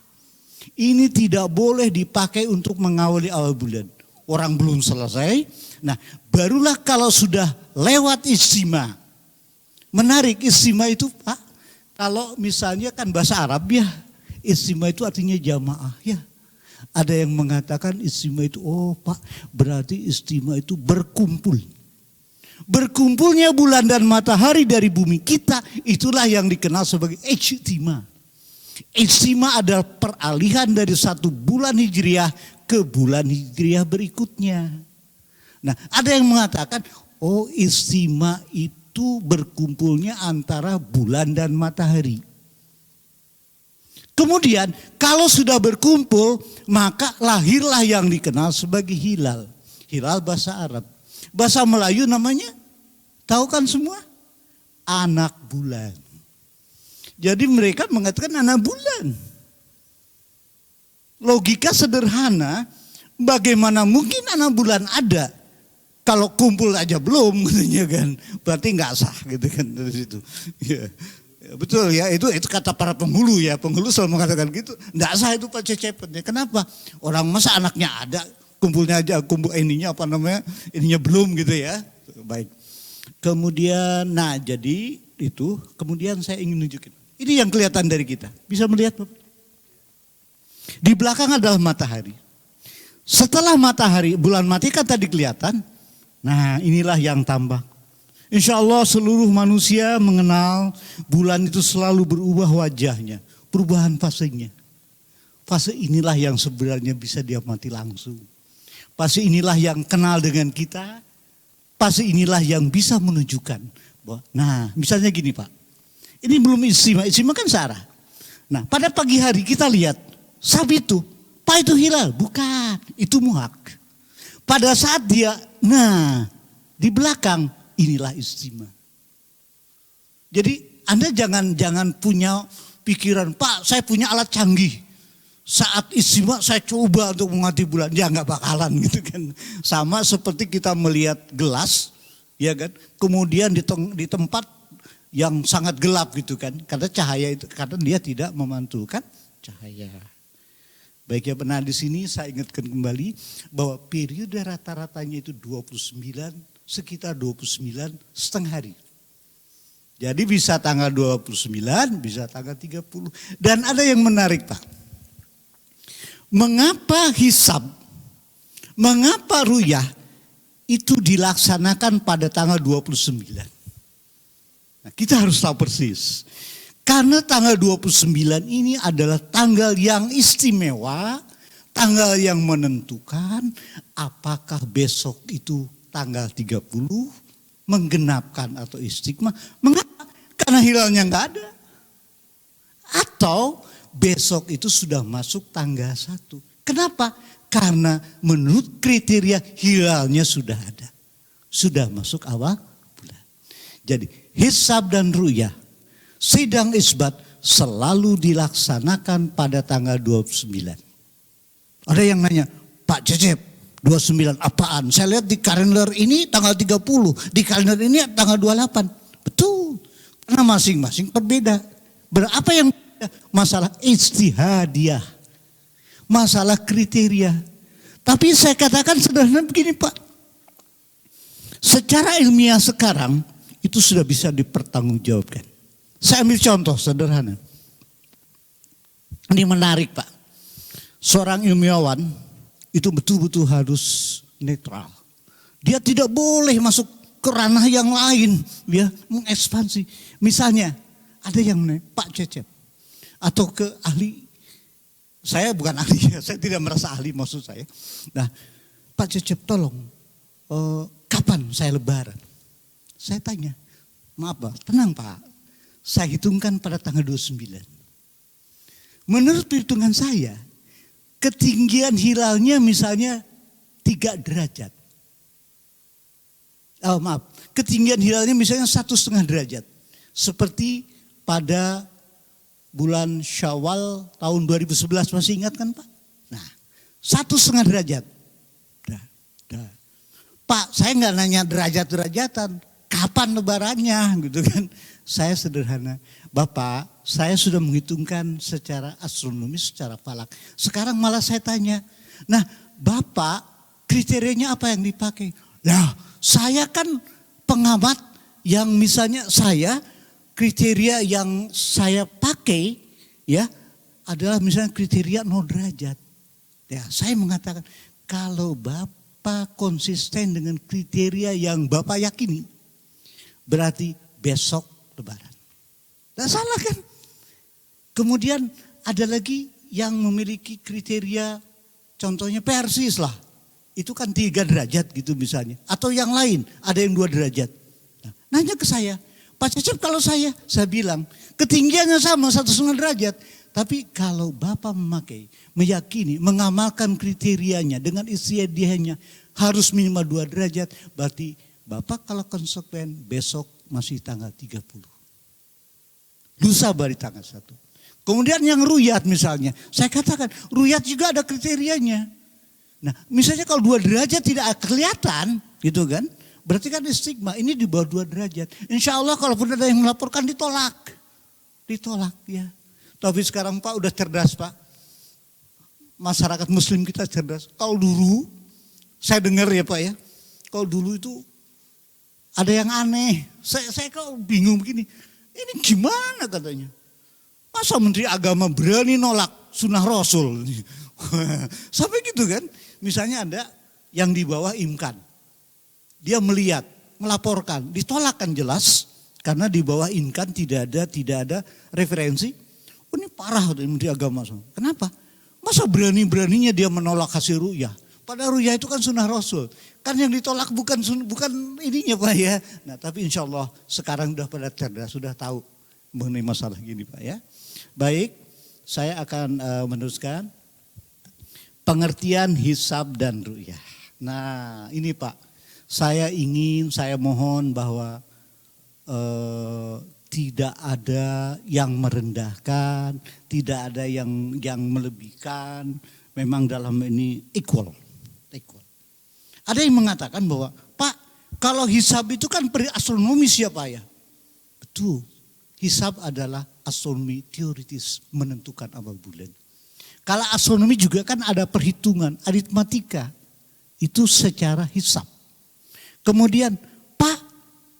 Speaker 1: Ini tidak boleh dipakai untuk mengawali awal bulan. Orang belum selesai. Nah barulah kalau sudah lewat istimewa. Menarik istimewa itu Pak. Kalau misalnya kan bahasa Arab ya. Istimewa itu artinya jamaah ya. Ada yang mengatakan istimewa itu, oh Pak berarti istimewa itu berkumpul. Berkumpulnya bulan dan matahari dari bumi kita, itulah yang dikenal sebagai ijtima. Ijtima adalah peralihan dari satu bulan Hijriah ke bulan Hijriah berikutnya. Nah ada yang mengatakan, oh ijtima itu berkumpulnya antara bulan dan matahari. Kemudian kalau sudah berkumpul, maka lahirlah yang dikenal sebagai hilal. Hilal bahasa Arab. Bahasa Melayu namanya, tahu kan semua? Anak bulan. Jadi mereka mengatakan anak bulan. Logika sederhana, bagaimana mungkin anak bulan ada? Kalau kumpul aja belum katanya kan, berarti nggak sah gitu kan dari situ. Ya, betul ya, itu kata para penghulu ya, penghulu selalu mengatakan gitu. Nggak sah itu Pak Cecepet. Kenapa? Orang masa anaknya ada, kumpulnya aja, kumpul ininya apa namanya, ininya belum gitu ya. Baik. Kemudian, nah jadi itu, kemudian saya ingin nunjukin. Ini yang kelihatan dari kita. Bisa melihat Bapak? Di belakang adalah matahari. Setelah matahari, bulan mati kan tadi kelihatan. Nah inilah yang tambah. Insya Allah seluruh manusia mengenal bulan itu selalu berubah wajahnya. Perubahan fasenya. Fase inilah yang sebenarnya bisa dia mati langsung. Fase inilah yang kenal dengan kita. Fase inilah yang bisa menunjukkan. Nah misalnya gini Pak. Ini belum istimewa, istimewa kan searah. Nah pada pagi hari kita lihat sabit itu. Pak itu hilal, bukan. Itu muhak. Pada saat dia, nah di belakang inilah istimewa. Jadi Anda jangan punya pikiran, Pak saya punya alat canggih. Saat istimewa saya coba untuk mengamati bulan. Ya nggak bakalan gitu kan. Sama seperti kita melihat gelas, ya kan. Kemudian di tempat yang sangat gelap gitu kan. Karena cahaya itu, karena dia tidak memantulkan cahaya. Baik ya, benar di sini saya ingatkan kembali bahwa periode rata-ratanya itu 29, sekitar 29 setengah hari. Jadi bisa tanggal 29, bisa tanggal 30. Dan ada yang menarik Pak. Mengapa hisab, mengapa ruyah itu dilaksanakan pada tanggal 29? Nah, kita harus tahu persis. Karena tanggal 29 ini adalah tanggal yang istimewa, tanggal yang menentukan apakah besok itu tanggal 30 menggenapkan atau istiqmah. Mengapa? Karena hilalnya enggak ada. Atau besok itu sudah masuk tanggal 1. Kenapa? Karena menurut kriteria hilalnya sudah ada. Sudah masuk awal bulan. Jadi hisab dan ruyah, sidang isbat selalu dilaksanakan pada tanggal 29. Ada yang nanya, Pak Cecep, 29 apaan? Saya lihat di kalender ini tanggal 30, di kalender ini tanggal 28. Betul, karena masing-masing berbeda. Berapa yang beda? Masalah ijtihadiyah, masalah kriteria. Tapi saya katakan sederhana begini Pak, secara ilmiah sekarang itu sudah bisa dipertanggungjawabkan. Saya ambil contoh sederhana. Ini menarik Pak. Seorang ilmiawan itu betul-betul harus netral. Dia tidak boleh masuk ke ranah yang lain. Dia mengekspansi. Misalnya ada yang Pak Cecep. Atau ke ahli. Saya bukan ahli, saya tidak merasa ahli maksud saya. Nah Pak Cecep tolong. Kapan saya lebaran? Saya tanya. Maaf Pak, tenang Pak. Saya hitungkan pada tanggal 29. Menurut perhitungan saya, ketinggian hilalnya misalnya 3 derajat. Oh maaf, ketinggian hilalnya misalnya 1,5 derajat. Seperti pada bulan Syawal tahun 2011, masih ingat kan Pak? Nah, 1,5 derajat. Pak, saya nggak nanya derajat-derajatan. Kapan lebarannya gitu kan? Saya sederhana. Bapak, saya sudah menghitungkan secara astronomis, secara falak. Sekarang malah saya tanya. Nah, Bapak kriterianya apa yang dipakai? Nah, saya kan pengamat yang misalnya saya kriteria yang saya pakai ya adalah misalnya kriteria 0 derajat. Ya, saya mengatakan kalau Bapak konsisten dengan kriteria yang Bapak yakini, berarti besok lebaran. Tidak salah kan? Kemudian ada lagi yang memiliki kriteria, contohnya Persis lah. Itu kan 3 derajat gitu misalnya. Atau yang lain, ada yang 2 derajat. Nah, nanya ke saya, Pak Cecep kalau saya bilang ketinggiannya sama 1,5 derajat. Tapi kalau Bapak meyakini, mengamalkan kriterianya dengan istiadatnya harus minimal 2 derajat. Berarti Bapak kalau konsekuen besok masih tanggal 30. Lusa baru tanggal 1. Kemudian yang ruyat misalnya. Saya katakan ruyat juga ada kriterianya. Nah misalnya kalau 2 derajat tidak kelihatan gitu kan. Berarti kan istiqmah ini di bawah 2 derajat. Insya Allah kalaupun ada yang melaporkan ditolak. Ditolak ya. Tapi sekarang Pak udah cerdas Pak. Masyarakat muslim kita cerdas. Kalau dulu saya dengar ya Pak ya. Kalau dulu itu ada yang aneh. Saya kok bingung begini. Ini gimana katanya. Masa Menteri Agama berani nolak sunnah Rasul. Sampai gitu kan. Misalnya ada yang di bawah imkan. Dia melihat, melaporkan, ditolak kan jelas. Karena di bawah imkan tidak ada referensi. Oh, ini parah Menteri Agama. Kenapa? Masa berani-beraninya dia menolak hasil ru'yah. Padahal ru'yah itu kan sunnah Rasul. Kan yang ditolak bukan ininya Pak ya. Nah tapi insya Allah sekarang sudah pada cerdas, sudah tahu mengenai masalah gini Pak ya. Baik, saya akan meneruskan pengertian hisab dan ru'yah. Nah ini Pak, saya mohon bahwa tidak ada yang merendahkan, tidak ada yang melebihkan. Memang dalam ini equal. Ada yang mengatakan bahwa Pak, kalau hisab itu kan astronomis ya Pak ya. Betul, hisab adalah astronomi teoritis menentukan awal bulan. Kalau astronomi juga kan ada perhitungan, aritmatika. Itu secara hisab. Kemudian Pak,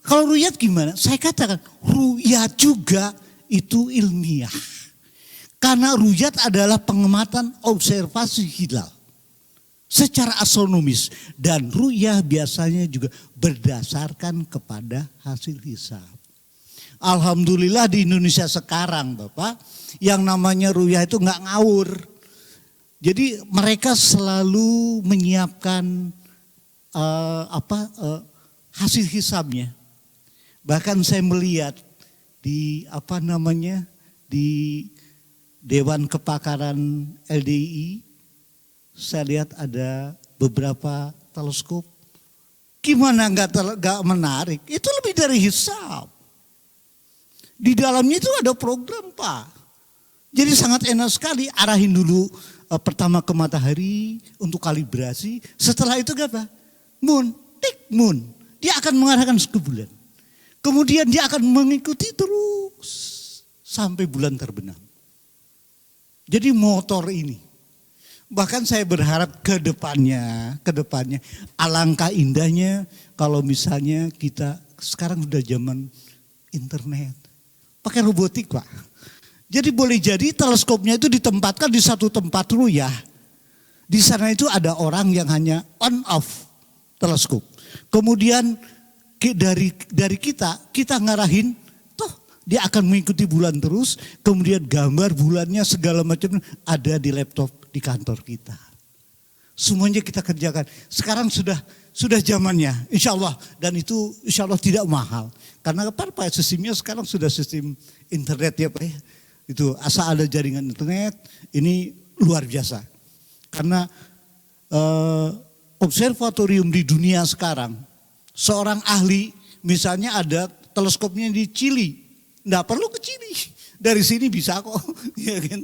Speaker 1: kalau ruyat gimana? Saya katakan ruyat juga itu ilmiah. Karena ruyat adalah pengamatan observasi hilal secara astronomis. Dan ruyah biasanya juga berdasarkan kepada hasil hisab. Alhamdulillah di Indonesia sekarang Bapak, yang namanya ruyah itu nggak ngawur. Jadi mereka selalu menyiapkan hasil hisabnya. Bahkan saya melihat di di Dewan Kepakaran LDII, saya lihat ada beberapa teleskop. Gimana nggak menarik? Itu lebih dari hisab. Di dalamnya itu ada program Pak. Jadi sangat enak sekali, arahin dulu pertama ke matahari untuk kalibrasi. Setelah itu apa? Moon. Dia akan mengarahkan ke bulan. Kemudian dia akan mengikuti terus sampai bulan terbenam. Jadi motor ini. Bahkan saya berharap ke depannya alangkah indahnya kalau misalnya kita sekarang sudah zaman internet. Pakai robotik Pak. Jadi boleh jadi teleskopnya itu ditempatkan di satu tempat ruyah. Di sana itu ada orang yang hanya on off teleskop. Kemudian dari kita ngarahin, toh dia akan mengikuti bulan terus. Kemudian gambar bulannya segala macam ada di laptop di kantor kita. Semuanya kita kerjakan. Sekarang sudah zamannya, insya Allah. Dan itu insya Allah tidak mahal. Karena Pak sistemnya sekarang sudah sistem internet ya Pak ya. Itu asal ada jaringan internet, ini luar biasa. Karena observatorium di dunia sekarang, seorang ahli misalnya ada teleskopnya di Chili, nggak perlu ke Chili, dari sini bisa kok, ya kan?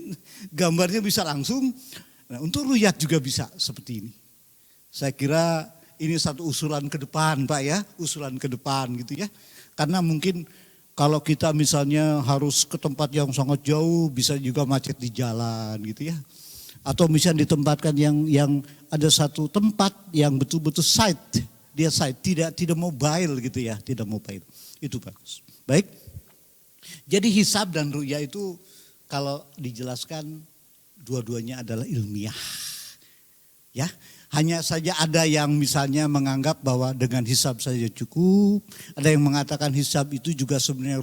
Speaker 1: Gambarnya bisa langsung. Nah, untuk ruyat juga bisa seperti ini. Saya kira ini satu usulan ke depan Pak ya, usulan ke depan gitu ya. Karena mungkin kalau kita misalnya harus ke tempat yang sangat jauh, bisa juga macet di jalan gitu ya. Atau misalnya ditempatkan yang ada satu tempat yang betul-betul site, dia site, tidak mobile gitu ya, tidak mobile. Itu bagus. Baik. Jadi hisab dan ru'yah itu kalau dijelaskan dua-duanya adalah ilmiah. Ya. Hanya saja ada yang misalnya menganggap bahwa dengan hisab saja cukup. Ada yang mengatakan hisab itu juga sebenarnya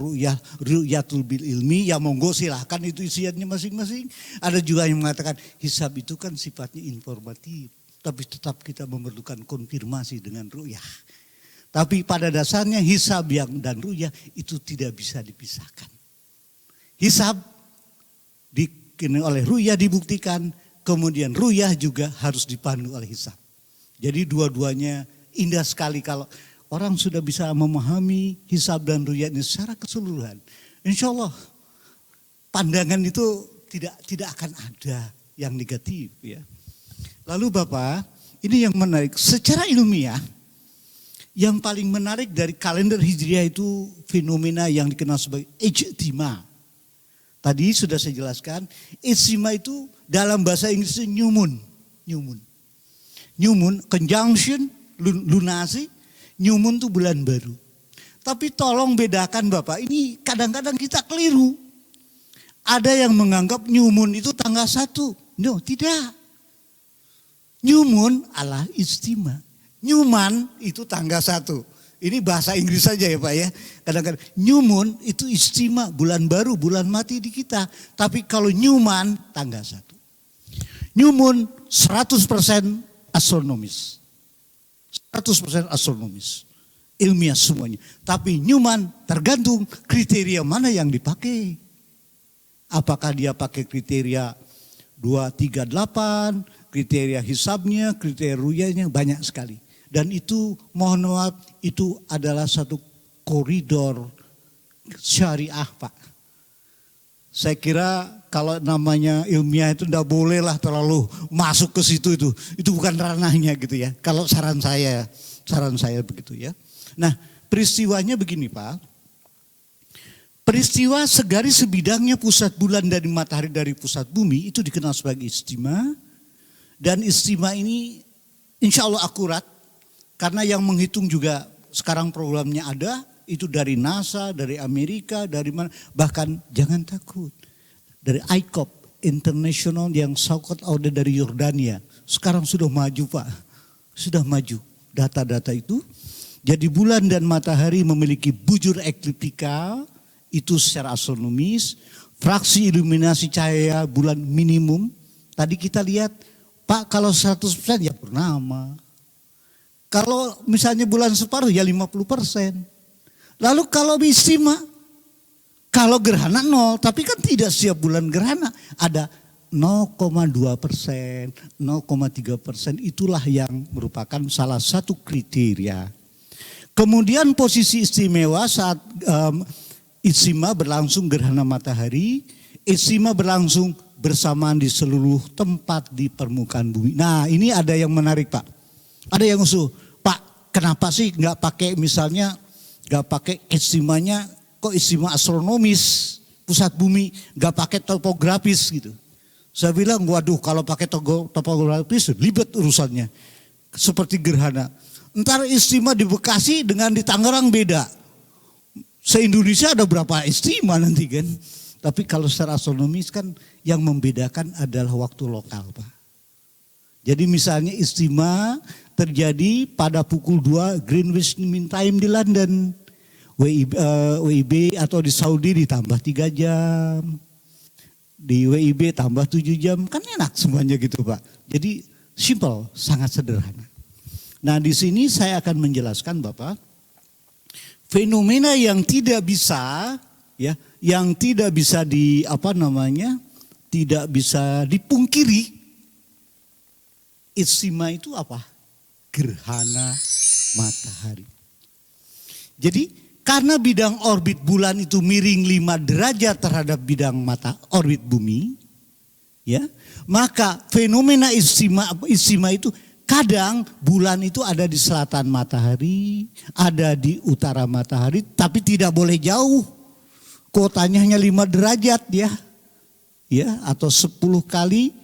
Speaker 1: ru'yatul bil ilmi. Ya monggo silahkan itu isiannya masing-masing. Ada juga yang mengatakan hisab itu kan sifatnya informatif. Tapi tetap kita memerlukan konfirmasi dengan ru'yah. Tapi pada dasarnya hisab dan ru'yah itu tidak bisa dipisahkan. Hisab oleh ru'yah dibuktikan. Kemudian ruyah juga harus dipandu oleh hisab. Jadi dua-duanya indah sekali kalau orang sudah bisa memahami hisab dan ruyah ini secara keseluruhan. Insya Allah pandangan itu tidak akan ada yang negatif ya. Lalu Bapak, ini yang menarik. Secara ilmiah, yang paling menarik dari kalender Hijriah itu fenomena yang dikenal sebagai ijtima. Tadi sudah saya jelaskan, ijtima itu dalam bahasa Inggris nyumun. Nyumun, conjunction, lunasi, nyumun itu bulan baru. Tapi tolong bedakan Bapak, ini kadang-kadang kita keliru. Ada yang menganggap nyumun itu tanggal 1. No, tidak. Nyumun adalah ijtima. Nyuman itu tanggal 1. Ini bahasa Inggris saja ya Pak ya. Kadang-kadang nyumun itu ijtima, bulan baru, bulan mati di kita. Tapi kalau nyuman tanggal 1. Nyumun 100% astronomis. 100% astronomis. Ilmiah semuanya. Tapi nyuman tergantung kriteria mana yang dipakai. Apakah dia pakai kriteria 238, kriteria hisabnya, kriteria ruyahnya banyak sekali. Dan itu mohon maaf itu adalah satu koridor syariah Pak. Saya kira kalau namanya ilmiah itu tidak bolehlah terlalu masuk ke situ itu. Itu bukan ranahnya gitu ya. Kalau saran saya begitu ya. Nah peristiwanya begini Pak. Peristiwa segaris sebidangnya pusat bulan dari matahari dari pusat bumi itu dikenal sebagai ijtima. Dan ijtima ini insya Allah akurat. Karena yang menghitung juga sekarang programnya ada, itu dari NASA, dari Amerika, dari mana. Bahkan jangan takut, dari ICOP, internasional yang so-called order dari Yordania. Sekarang sudah maju Pak, sudah maju data-data itu. Jadi bulan dan matahari memiliki bujur ekliptikal, itu secara astronomis. Fraksi iluminasi cahaya bulan minimum. Tadi kita lihat, Pak kalau 100% ya purnama. Kalau misalnya bulan separuh ya 50%. Lalu kalau istimewa, kalau gerhana 0, tapi kan tidak setiap bulan gerhana. Ada 0,2%, 0,3%, itulah yang merupakan salah satu kriteria. Kemudian posisi istimewa saat istimewa berlangsung gerhana matahari, istimewa berlangsung bersamaan di seluruh tempat di permukaan bumi. Nah ini ada yang menarik Pak. Ada yang usul, Pak kenapa sih nggak pakai misalnya, nggak pakai istimewanya, kok istimewa astronomis pusat bumi, nggak pakai topografis gitu. Saya bilang, waduh kalau pakai topografis ribet urusannya. Seperti gerhana. Ntar istimewa di Bekasi dengan di Tangerang beda. Se-Indonesia ada berapa istimewa nanti kan. Tapi kalau secara astronomis kan yang membedakan adalah waktu lokal Pak. Jadi misalnya istimewa terjadi pada pukul 2 Greenwich Mean Time di London. WIB atau di Saudi ditambah 3 jam. Di WIB tambah 7 jam. Kan enak semuanya gitu Pak. Jadi simple, sangat sederhana. Nah di sini saya akan menjelaskan Bapak. Fenomena yang tidak bisa ya, yang tidak bisa tidak bisa dipungkiri. Istimewa itu apa? Gerhana matahari. Jadi karena bidang orbit bulan itu miring 5 derajat terhadap bidang orbit bumi, ya, maka fenomena istimewa itu kadang bulan itu ada di selatan matahari, ada di utara matahari, tapi tidak boleh jauh. Kotanya hanya 5 derajat ya, atau 10 kali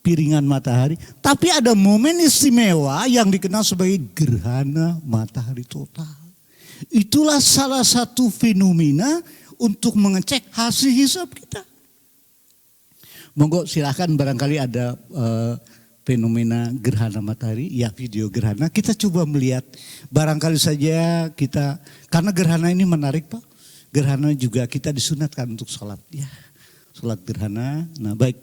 Speaker 1: piringan matahari. Tapi ada momen istimewa yang dikenal sebagai gerhana matahari total. Itulah salah satu fenomena untuk mengecek hasil hisab kita. Monggo silahkan barangkali ada fenomena gerhana matahari, ya video gerhana. Kita coba melihat barangkali saja kita, karena gerhana ini menarik Pak. Gerhana juga kita disunatkan untuk sholat ya. Sholat gerhana, nah baik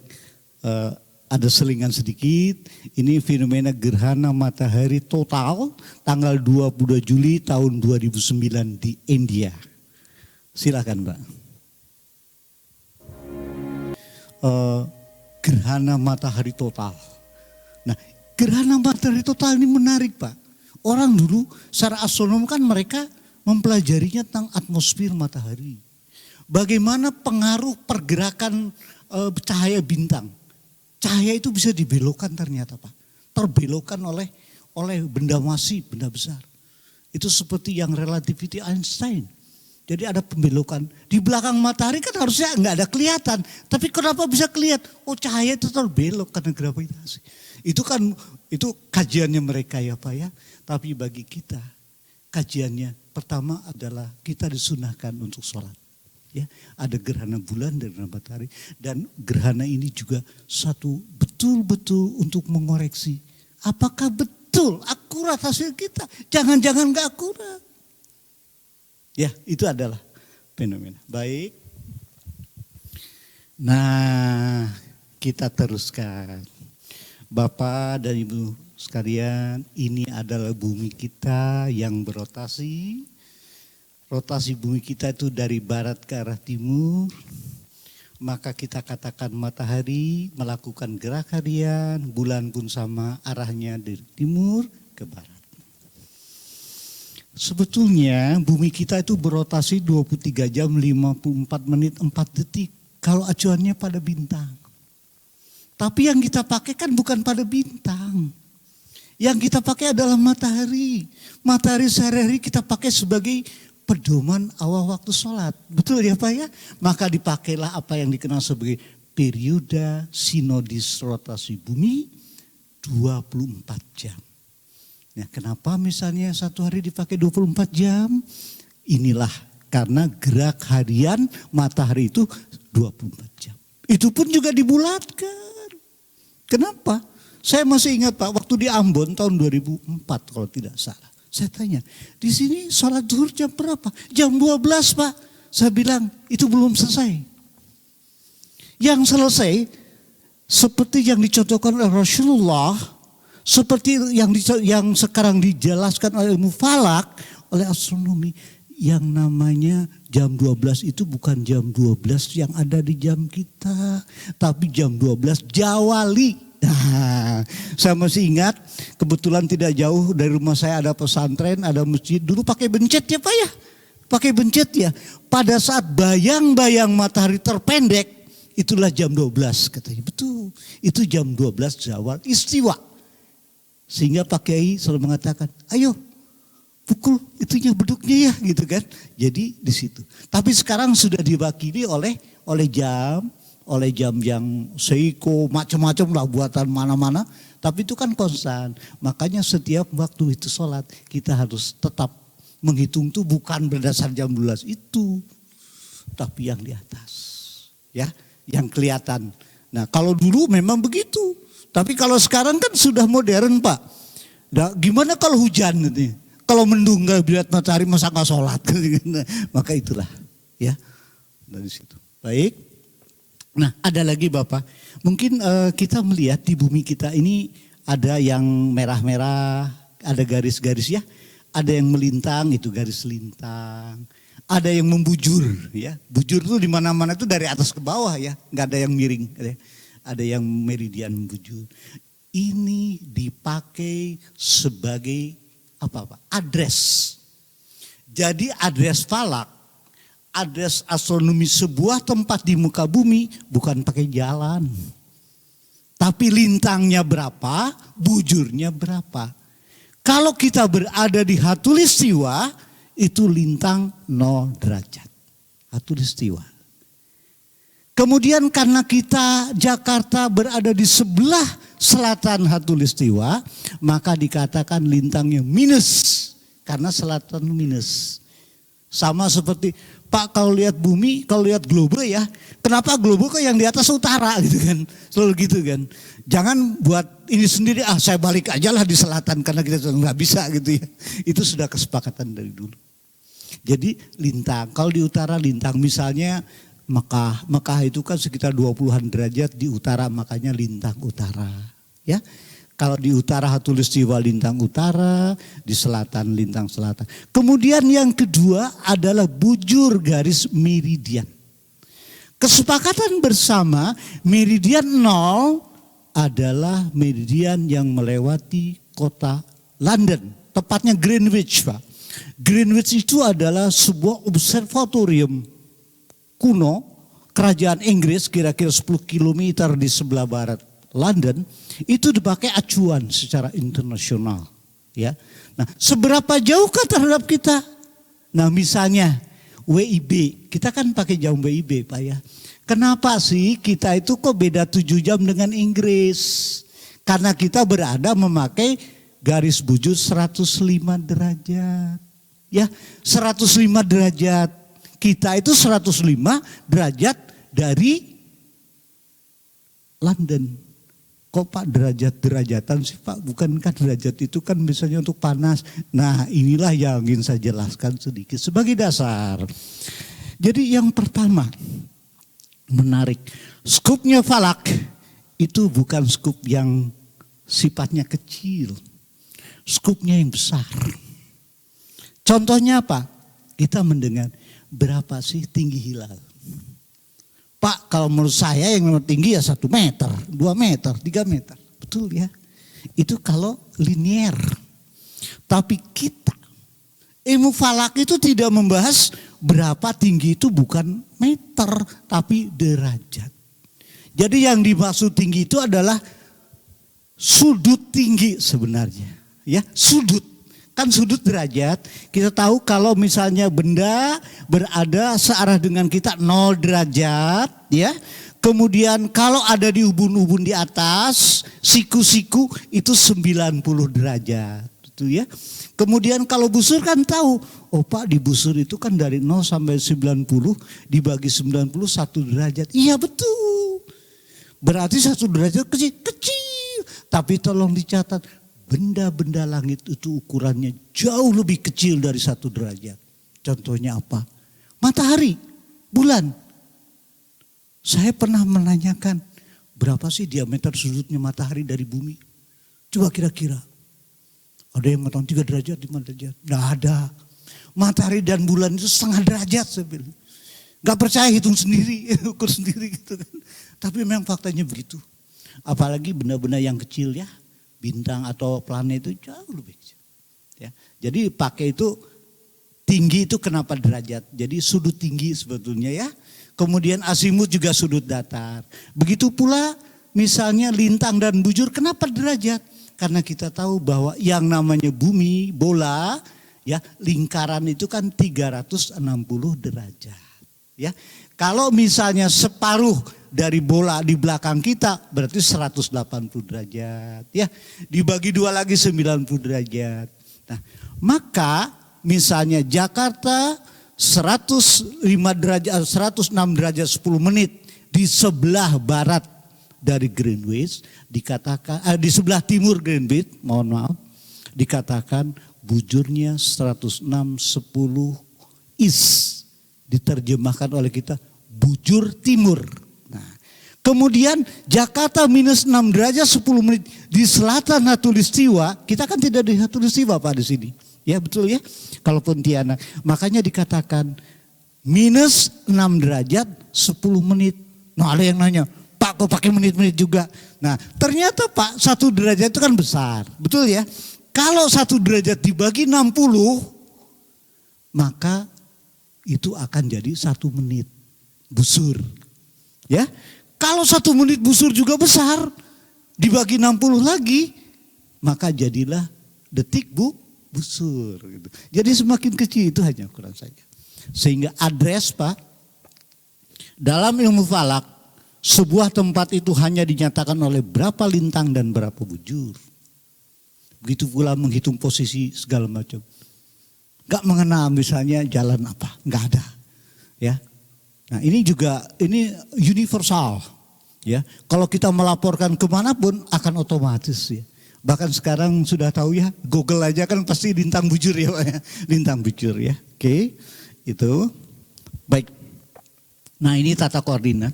Speaker 1: ada selingan sedikit, ini fenomena gerhana matahari total tanggal 22 Juli tahun 2009 di India. Silakan Mbak. Gerhana matahari total. Nah gerhana matahari total ini menarik Pak. Orang dulu secara astronom kan mereka mempelajarinya tentang atmosfer matahari. Bagaimana pengaruh pergerakan cahaya bintang. Cahaya itu bisa dibelokkan ternyata Pak. Terbelokkan oleh benda masif, benda besar. Itu seperti yang relativity Einstein. Jadi ada pembelokan. Di belakang matahari kan harusnya nggak ada kelihatan. Tapi kenapa bisa kelihatan? Oh cahaya itu terbelok karena gravitasi. Itu kajiannya mereka ya Pak ya. Tapi bagi kita kajiannya pertama adalah kita disunahkan untuk sholat. Ya, ada gerhana bulan dan gerhana matahari, dan gerhana ini juga satu betul-betul untuk mengoreksi apakah betul akurat hasil kita, jangan-jangan nggak akurat. Ya, itu adalah fenomena. Baik. Nah, kita teruskan. Bapak dan Ibu sekalian, ini adalah bumi kita yang berotasi. Rotasi bumi kita itu dari barat ke arah timur, maka kita katakan matahari melakukan gerak harian, bulan pun sama arahnya dari timur ke barat. Sebetulnya bumi kita itu berotasi 23 jam 54 menit 4 detik kalau acuannya pada bintang. Tapi yang kita pakai kan bukan pada bintang. Yang kita pakai adalah matahari. Matahari sehari-hari kita pakai sebagai pedoman awal waktu sholat. Betul ya Pak ya? Maka dipakailah apa yang dikenal sebagai periode sinodis rotasi bumi 24 jam. Nah kenapa misalnya satu hari dipakai 24 jam? Inilah karena gerak harian matahari itu 24 jam. Itu pun juga dibulatkan. Kenapa? Saya masih ingat Pak, waktu di Ambon tahun 2004 kalau tidak salah. Saya tanya, di sini sholat zuhur jam berapa? Jam 12 Pak. Saya bilang, itu belum selesai. Yang selesai, seperti yang dicontohkan oleh Rasulullah, seperti yang sekarang dijelaskan oleh ilmu falak, oleh astronomi, yang namanya jam 12 itu bukan jam 12 yang ada di jam kita, tapi jam 12 Jawali. Nah, saya masih ingat, kebetulan tidak jauh dari rumah saya ada pesantren, ada masjid, dulu pakai bencet ya Pak ya, pakai bencet ya. Pada saat bayang-bayang matahari terpendek, itulah jam 12 katanya, betul, itu jam 12 zawal istiwa. Sehingga Pak Kiai selalu mengatakan, ayo pukul itunya beduknya ya gitu kan. Jadi di situ. Tapi sekarang sudah diwakili oleh jam yang Seiko macam-macam lah buatan mana-mana. Tapi itu kan konstan. Makanya setiap waktu itu sholat kita harus tetap menghitung tuh bukan berdasar jam 12 itu. Tapi yang di atas. Ya, yang kelihatan. Nah kalau dulu memang begitu. Tapi kalau sekarang kan sudah modern Pak. Nah, gimana kalau hujan gitu? Kalau mendung nggak lihat matahari masa nggak sholat? Maka itulah ya dari situ. Baik. Nah ada lagi Bapak. Mungkin kita melihat di bumi kita ini ada yang merah-merah, ada garis-garis ya. Ada yang melintang itu garis lintang. Ada yang membujur ya. Bujur itu di mana-mana itu dari atas ke bawah ya. Nggak ada yang miring. Ada yang meridian membujur. Ini dipakai sebagai apa? Adres. Jadi adres falak, adres astronomi sebuah tempat di muka bumi bukan pakai jalan. Tapi lintangnya berapa, bujurnya berapa. Kalau kita berada di Khatulistiwa, itu lintang 0 derajat. Khatulistiwa. Kemudian karena kita Jakarta berada di sebelah selatan Khatulistiwa, maka dikatakan lintangnya minus. Karena selatan minus. Sama seperti Pak kalau lihat bumi, kalau lihat globe ya, kenapa globe kok yang di atas utara gitu kan. Selalu gitu kan. Jangan buat ini sendiri, saya balik aja lah di selatan karena kita nggak bisa gitu ya. Itu sudah kesepakatan dari dulu. Jadi lintang, kalau di utara lintang misalnya Mekah itu kan sekitar 20-an derajat di utara, makanya lintang utara. Ya, kalau di utara Khatulistiwa lintang utara, di selatan lintang selatan. Kemudian yang kedua adalah bujur garis meridian. Kesepakatan bersama meridian 0 adalah meridian yang melewati kota London, tepatnya Greenwich Pak. Greenwich itu adalah sebuah observatorium kuno kerajaan Inggris kira-kira 10 km di sebelah barat London, itu dipakai acuan secara internasional ya. Nah, seberapa jauhkah terhadap kita? Nah, misalnya WIB, kita kan pakai jam WIB Pak ya. Kenapa sih kita itu kok beda 7 jam dengan Inggris? Karena kita berada memakai garis bujur 105 derajat. Ya, 105 derajat. Kita itu 105 derajat dari London. Kok Pak derajat-derajatan sih Pak? Bukankah derajat itu kan biasanya untuk panas? Nah inilah yang ingin saya jelaskan sedikit sebagai dasar. Jadi yang pertama menarik. Skupnya falak itu bukan skup yang sifatnya kecil. Skupnya yang besar. Contohnya apa? Kita mendengar. Berapa sih tinggi hilal? Pak kalau menurut saya yang tinggi ya 1 meter, 2 meter, 3 meter. Betul ya. Itu kalau linier. Tapi kita, ilmu falak itu tidak membahas berapa tinggi itu bukan meter, tapi derajat. Jadi yang dimaksud tinggi itu adalah sudut tinggi sebenarnya. Ya, sudut. Kan sudut derajat, kita tahu kalau misalnya benda berada searah dengan kita 0 derajat ya. Kemudian kalau ada di ubun-ubun di atas, siku-siku itu 90 derajat. Itu ya. Kemudian kalau busur kan tahu, oh Pak di busur itu kan dari 0 sampai 90 dibagi 90 1 derajat. Iya betul. Berarti 1 derajat kecil. Tapi tolong dicatat, benda-benda langit itu ukurannya jauh lebih kecil dari 1 derajat. Contohnya apa? Matahari, bulan. Saya pernah menanyakan, berapa sih diameter sudutnya matahari dari bumi? Coba kira-kira. Ada yang mengatakan 3 derajat, 5 derajat. Nggak ada. Matahari dan bulan itu 1/2 derajat. Saya bilang. Nggak percaya, hitung sendiri, ukur sendiri gitu kan. Tapi memang faktanya begitu. Apalagi benda-benda yang kecil ya. Bintang atau planet itu jauh lebih kecil. Ya. Jadi pakai itu, tinggi itu kenapa derajat. Jadi sudut tinggi sebetulnya ya. Kemudian azimut juga sudut datar. Begitu pula misalnya lintang dan bujur, kenapa derajat? Karena kita tahu bahwa yang namanya bumi, bola, ya lingkaran itu kan 360 derajat. Ya, kalau misalnya separuh dari bola di belakang kita berarti 180 derajat. Ya, dibagi 2 lagi 90 derajat. Nah, maka misalnya Jakarta 106 derajat 10 menit di sebelah barat dari Greenwich dikatakan di sebelah timur Greenwich, mohon maaf, dikatakan bujurnya 106:10 is. Diterjemahkan oleh kita bujur timur. Nah, kemudian Jakarta -6 derajat 10 menit di selatan Khatulistiwa. Kita kan tidak di Khatulistiwa Pak di sini. Ya betul ya. Kalau Pontianak. Makanya dikatakan -6 derajat 10 menit. Nah ada yang nanya, Pak kok pakai menit-menit juga? Nah ternyata Pak 1 derajat itu kan besar. Betul ya. Kalau 1 derajat dibagi 60 maka itu akan jadi 1 menit busur. Ya, kalau 1 menit busur juga besar, dibagi 60 lagi, maka jadilah detik busur. Gitu. Jadi semakin kecil itu hanya ukuran saja. Sehingga adres Pak, dalam ilmu falak, sebuah tempat itu hanya dinyatakan oleh berapa lintang dan berapa bujur. Begitu pula menghitung posisi segala macam. Gak mengenal misalnya jalan apa, gak ada. Ya, nah ini juga ini universal. Ya, kalau kita melaporkan kemanapun akan otomatis ya. Bahkan sekarang sudah tahu ya, Google aja kan pasti lintang bujur ya Pak ya. Lintang bujur ya. Oke, itu baik. Nah ini tata koordinat.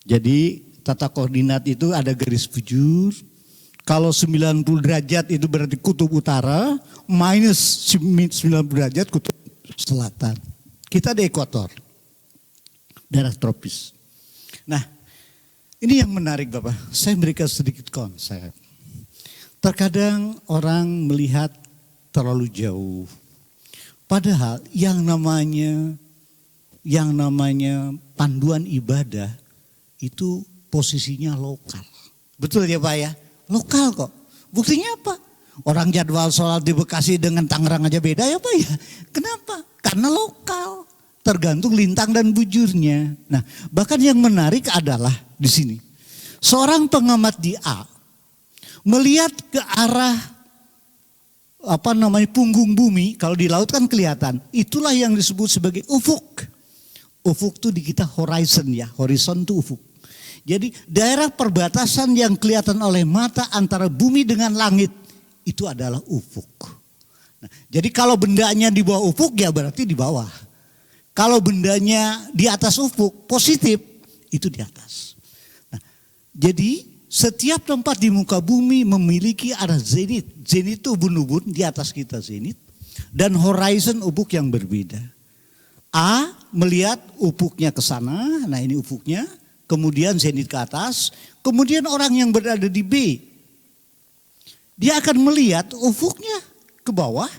Speaker 1: Jadi tata koordinat itu ada garis bujur. Kalau 90 derajat itu berarti kutub utara, minus 90 derajat kutub selatan. Kita di ekuator, daerah tropis. Nah, ini yang menarik Bapak, saya berikan sedikit konsep. Terkadang orang melihat terlalu jauh. Padahal yang namanya panduan ibadah itu posisinya lokal. Betul ya Pak ya? Lokal kok. Buktinya apa? Orang jadwal sholat di Bekasi dengan Tangerang aja beda ya Pak ya. Kenapa? Karena lokal. Tergantung lintang dan bujurnya. Nah bahkan yang menarik adalah di sini. Seorang pengamat di A melihat ke arah punggung bumi. Kalau di laut kan kelihatan. Itulah yang disebut sebagai ufuk. Ufuk itu di kita horizon ya. Horizon itu ufuk. Jadi daerah perbatasan yang kelihatan oleh mata antara bumi dengan langit itu adalah ufuk. Nah, jadi kalau bendanya di bawah ufuk ya berarti di bawah. Kalau bendanya di atas ufuk positif itu di atas. Nah, jadi setiap tempat di muka bumi memiliki arah zenit. Zenit itu ubun-ubun di atas kita zenit dan horizon ufuk yang berbeda. A melihat ufuknya ke sana, nah ini ufuknya. Kemudian zenit ke atas, kemudian orang yang berada di B, dia akan melihat ufuknya ke bawah,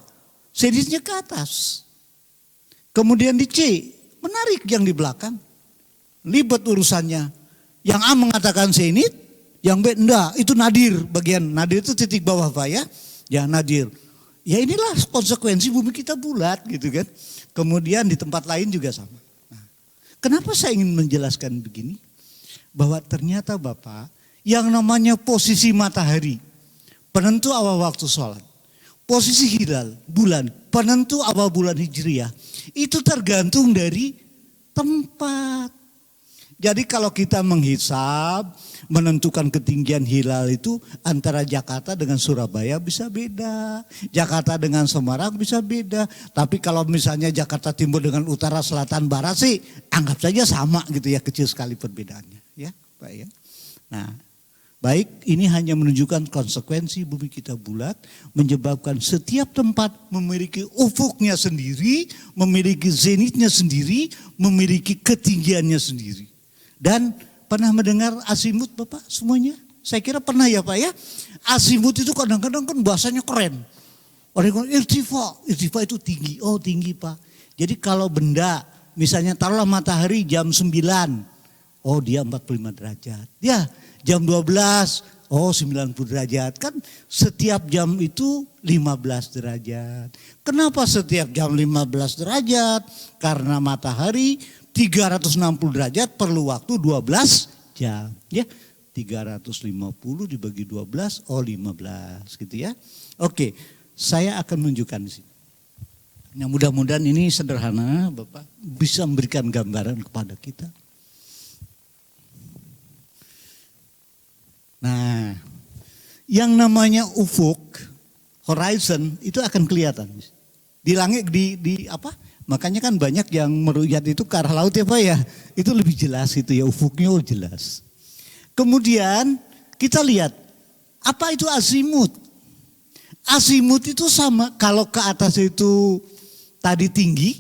Speaker 1: zenitnya ke atas. Kemudian di C, menarik yang di belakang, libet urusannya. Yang A mengatakan zenit, yang B enggak, itu nadir. Bagian nadir itu titik bawah Pak ya, ya nadir. Ya inilah konsekuensi bumi kita bulat gitu kan. Kemudian di tempat lain juga sama. Nah, kenapa saya ingin menjelaskan begini? Bahwa ternyata Bapak yang namanya posisi matahari penentu awal waktu sholat, posisi hilal bulan penentu awal bulan hijriah itu tergantung dari tempat. Jadi kalau kita menghisap, menentukan ketinggian hilal itu antara Jakarta dengan Surabaya bisa beda. Jakarta dengan Semarang bisa beda. Tapi kalau misalnya Jakarta Timur dengan Utara, Selatan, Barat sih anggap saja sama gitu ya, kecil sekali perbedaannya. Ya, Pak ya. Nah, baik, ini hanya menunjukkan konsekuensi bumi kita bulat, menyebabkan setiap tempat memiliki ufuknya sendiri, memiliki zenitnya sendiri, memiliki ketinggiannya sendiri. Dan pernah mendengar azimut Bapak semuanya? Saya kira pernah ya Pak ya. Azimut itu kadang-kadang kan bahasanya keren. Orang bilang irtifa itu tinggi. Oh tinggi Pak. Jadi kalau benda misalnya taruhlah matahari jam 9. Oh dia 45 derajat. Ya jam 12. Oh 90 derajat. Kan setiap jam itu 15 derajat. Kenapa setiap jam 15 derajat? Karena matahari 360 derajat perlu waktu 12 jam. Ya, 350 dibagi 12, oh 15 gitu ya. Oke, saya akan menunjukkan di sini. Nah mudah-mudahan ini sederhana Bapak bisa memberikan gambaran kepada kita. Nah, yang namanya ufuk, horizon itu akan kelihatan. Di langit, di apa? Makanya kan banyak yang meruyat itu ke arah laut ya Pak ya. Itu lebih jelas itu ya, ufuknya jelas. Kemudian kita lihat, apa itu azimut? Azimut itu sama, kalau ke atas itu tadi tinggi,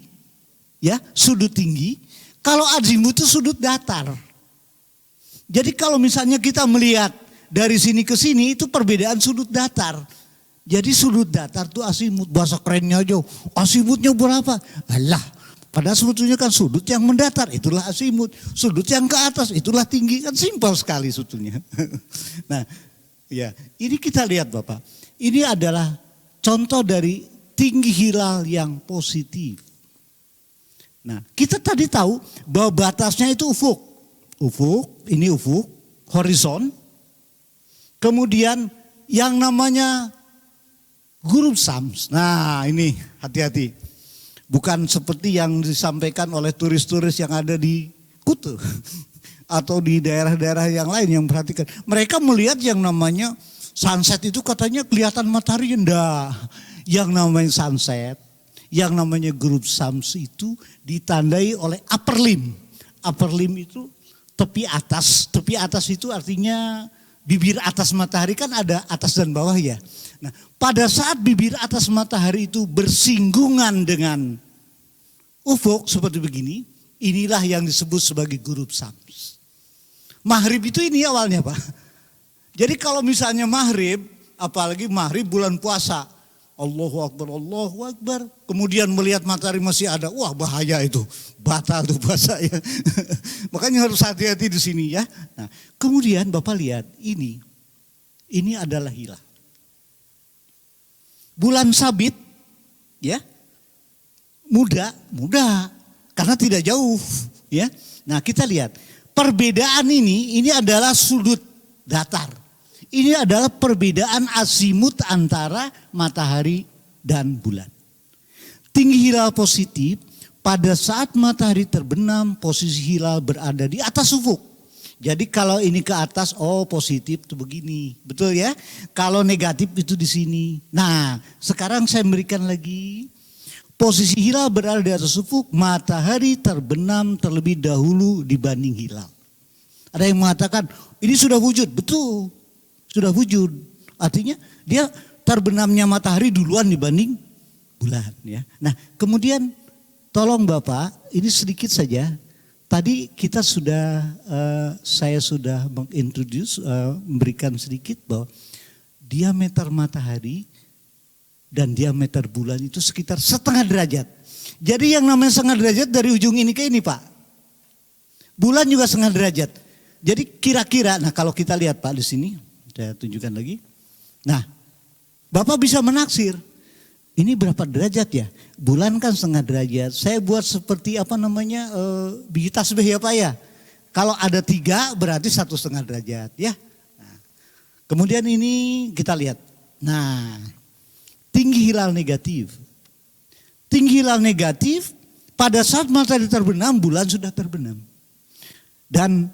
Speaker 1: ya sudut tinggi. Kalau azimut itu sudut datar. Jadi kalau misalnya kita melihat dari sini ke sini itu perbedaan sudut datar. Jadi sudut datar itu azimut, bahasa kerennya aja. Azimutnya berapa? Alah, padahal sebetulnya kan sudut yang mendatar, itulah azimut. Sudut yang ke atas, itulah tinggi. Kan simpel sekali sebetulnya. Nah, ya ini kita lihat Bapak. Ini adalah contoh dari tinggi hilal yang positif. Nah, kita tadi tahu bahwa batasnya itu ufuk. Ufuk, ini ufuk, horizon. Kemudian yang namanya Gurub Sams. Nah ini hati-hati. Bukan seperti yang disampaikan oleh turis-turis yang ada di Kuta. Atau di daerah-daerah yang lain yang perhatikan. Mereka melihat yang namanya sunset itu katanya kelihatan matahari. Enggak. Yang namanya sunset, yang namanya Gurub Sams itu ditandai oleh upper limb. Upper limb itu tepi atas. Tepi atas itu artinya bibir atas matahari kan ada atas dan bawah ya. Nah, pada saat bibir atas matahari itu bersinggungan dengan ufuk seperti begini, inilah yang disebut sebagai Gurub Sams. Maghrib itu ini awalnya Pak. Jadi kalau misalnya maghrib, apalagi maghrib bulan puasa, Allahu Akbar. Kemudian melihat matahari masih ada, wah bahaya itu, batal tuh puasa ya. Makanya harus hati-hati di sini ya. Nah, kemudian Bapak lihat ini adalah hilal. Bulan sabit, ya, muda, karena tidak jauh, ya. Nah kita lihat perbedaan ini adalah sudut datar. Ini adalah perbedaan azimut antara matahari dan bulan. Tinggi hilal positif, pada saat matahari terbenam, posisi hilal berada di atas ufuk. Jadi kalau ini ke atas, oh positif itu begini, betul ya? Kalau negatif itu di sini. Nah, sekarang saya berikan lagi. Posisi hilal berada di atas ufuk, matahari terbenam terlebih dahulu dibanding hilal. Ada yang mengatakan, ini sudah wujud, betul. Sudah wujud. Artinya dia terbenamnya matahari duluan dibanding bulan. Ya. Nah kemudian tolong Bapak, ini sedikit saja. Tadi kita sudah, saya sudah mengintroduce, memberikan sedikit bahwa diameter matahari dan diameter bulan itu sekitar setengah derajat. Jadi yang namanya setengah derajat dari ujung ini ke ini Pak. Bulan juga setengah derajat. Jadi kira-kira, nah kalau kita lihat Pak di sini, saya tunjukkan lagi. Nah, Bapak bisa menaksir. Ini berapa derajat ya? Bulan kan setengah derajat. Saya buat seperti apa namanya biji tasbih ya Pak ya. Kalau ada 3 berarti 1,5 derajat ya. Nah, kemudian ini kita lihat. Nah, tinggi hilal negatif. Tinggi hilal negatif pada saat matahari terbenam, bulan sudah terbenam. Dan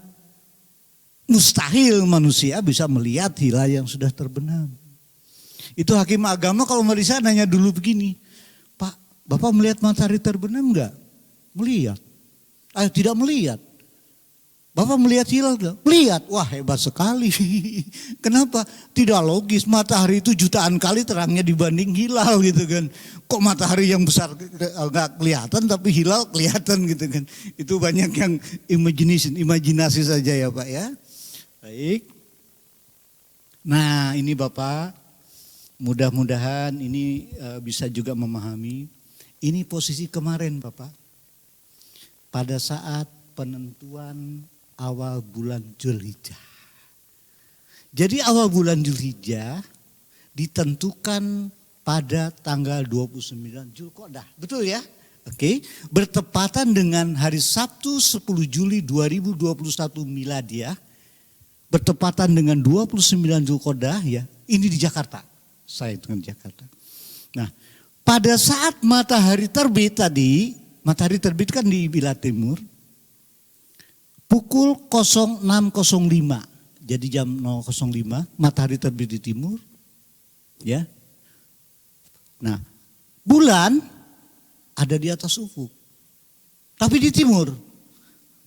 Speaker 1: mustahil manusia bisa melihat hilal yang sudah terbenam. Itu hakim agama kalau merisa nanya dulu begini, Pak, Bapak melihat matahari terbenam enggak? Melihat. Tidak melihat. Bapak melihat hilal enggak? Melihat. Wah, hebat sekali. Kenapa? Tidak logis, matahari itu jutaan kali terangnya dibanding hilal gitu kan. Kok matahari yang besar enggak kelihatan tapi hilal kelihatan gitu kan. Itu banyak yang imajinasi saja ya Pak ya. Baik. Nah, ini Bapak, mudah-mudahan ini bisa juga memahami. Ini posisi kemarin Bapak. Pada saat penentuan awal bulan Dzulhijjah. Jadi awal bulan Dzulhijjah ditentukan pada tanggal 29 Dzulqa'dah. Betul ya? Oke. Bertepatan dengan hari Sabtu 10 Juli 2021 Miladiah. Bertepatan dengan 29 Dzulqa'dah ya. Ini di Jakarta. Saya dengan Jakarta. Nah, pada saat matahari terbit tadi, matahari terbit kan di Wilayah Timur. Pukul 06.05, jadi jam 0.05, matahari terbit di timur, ya. Nah, bulan ada di atas ufuk, tapi di timur.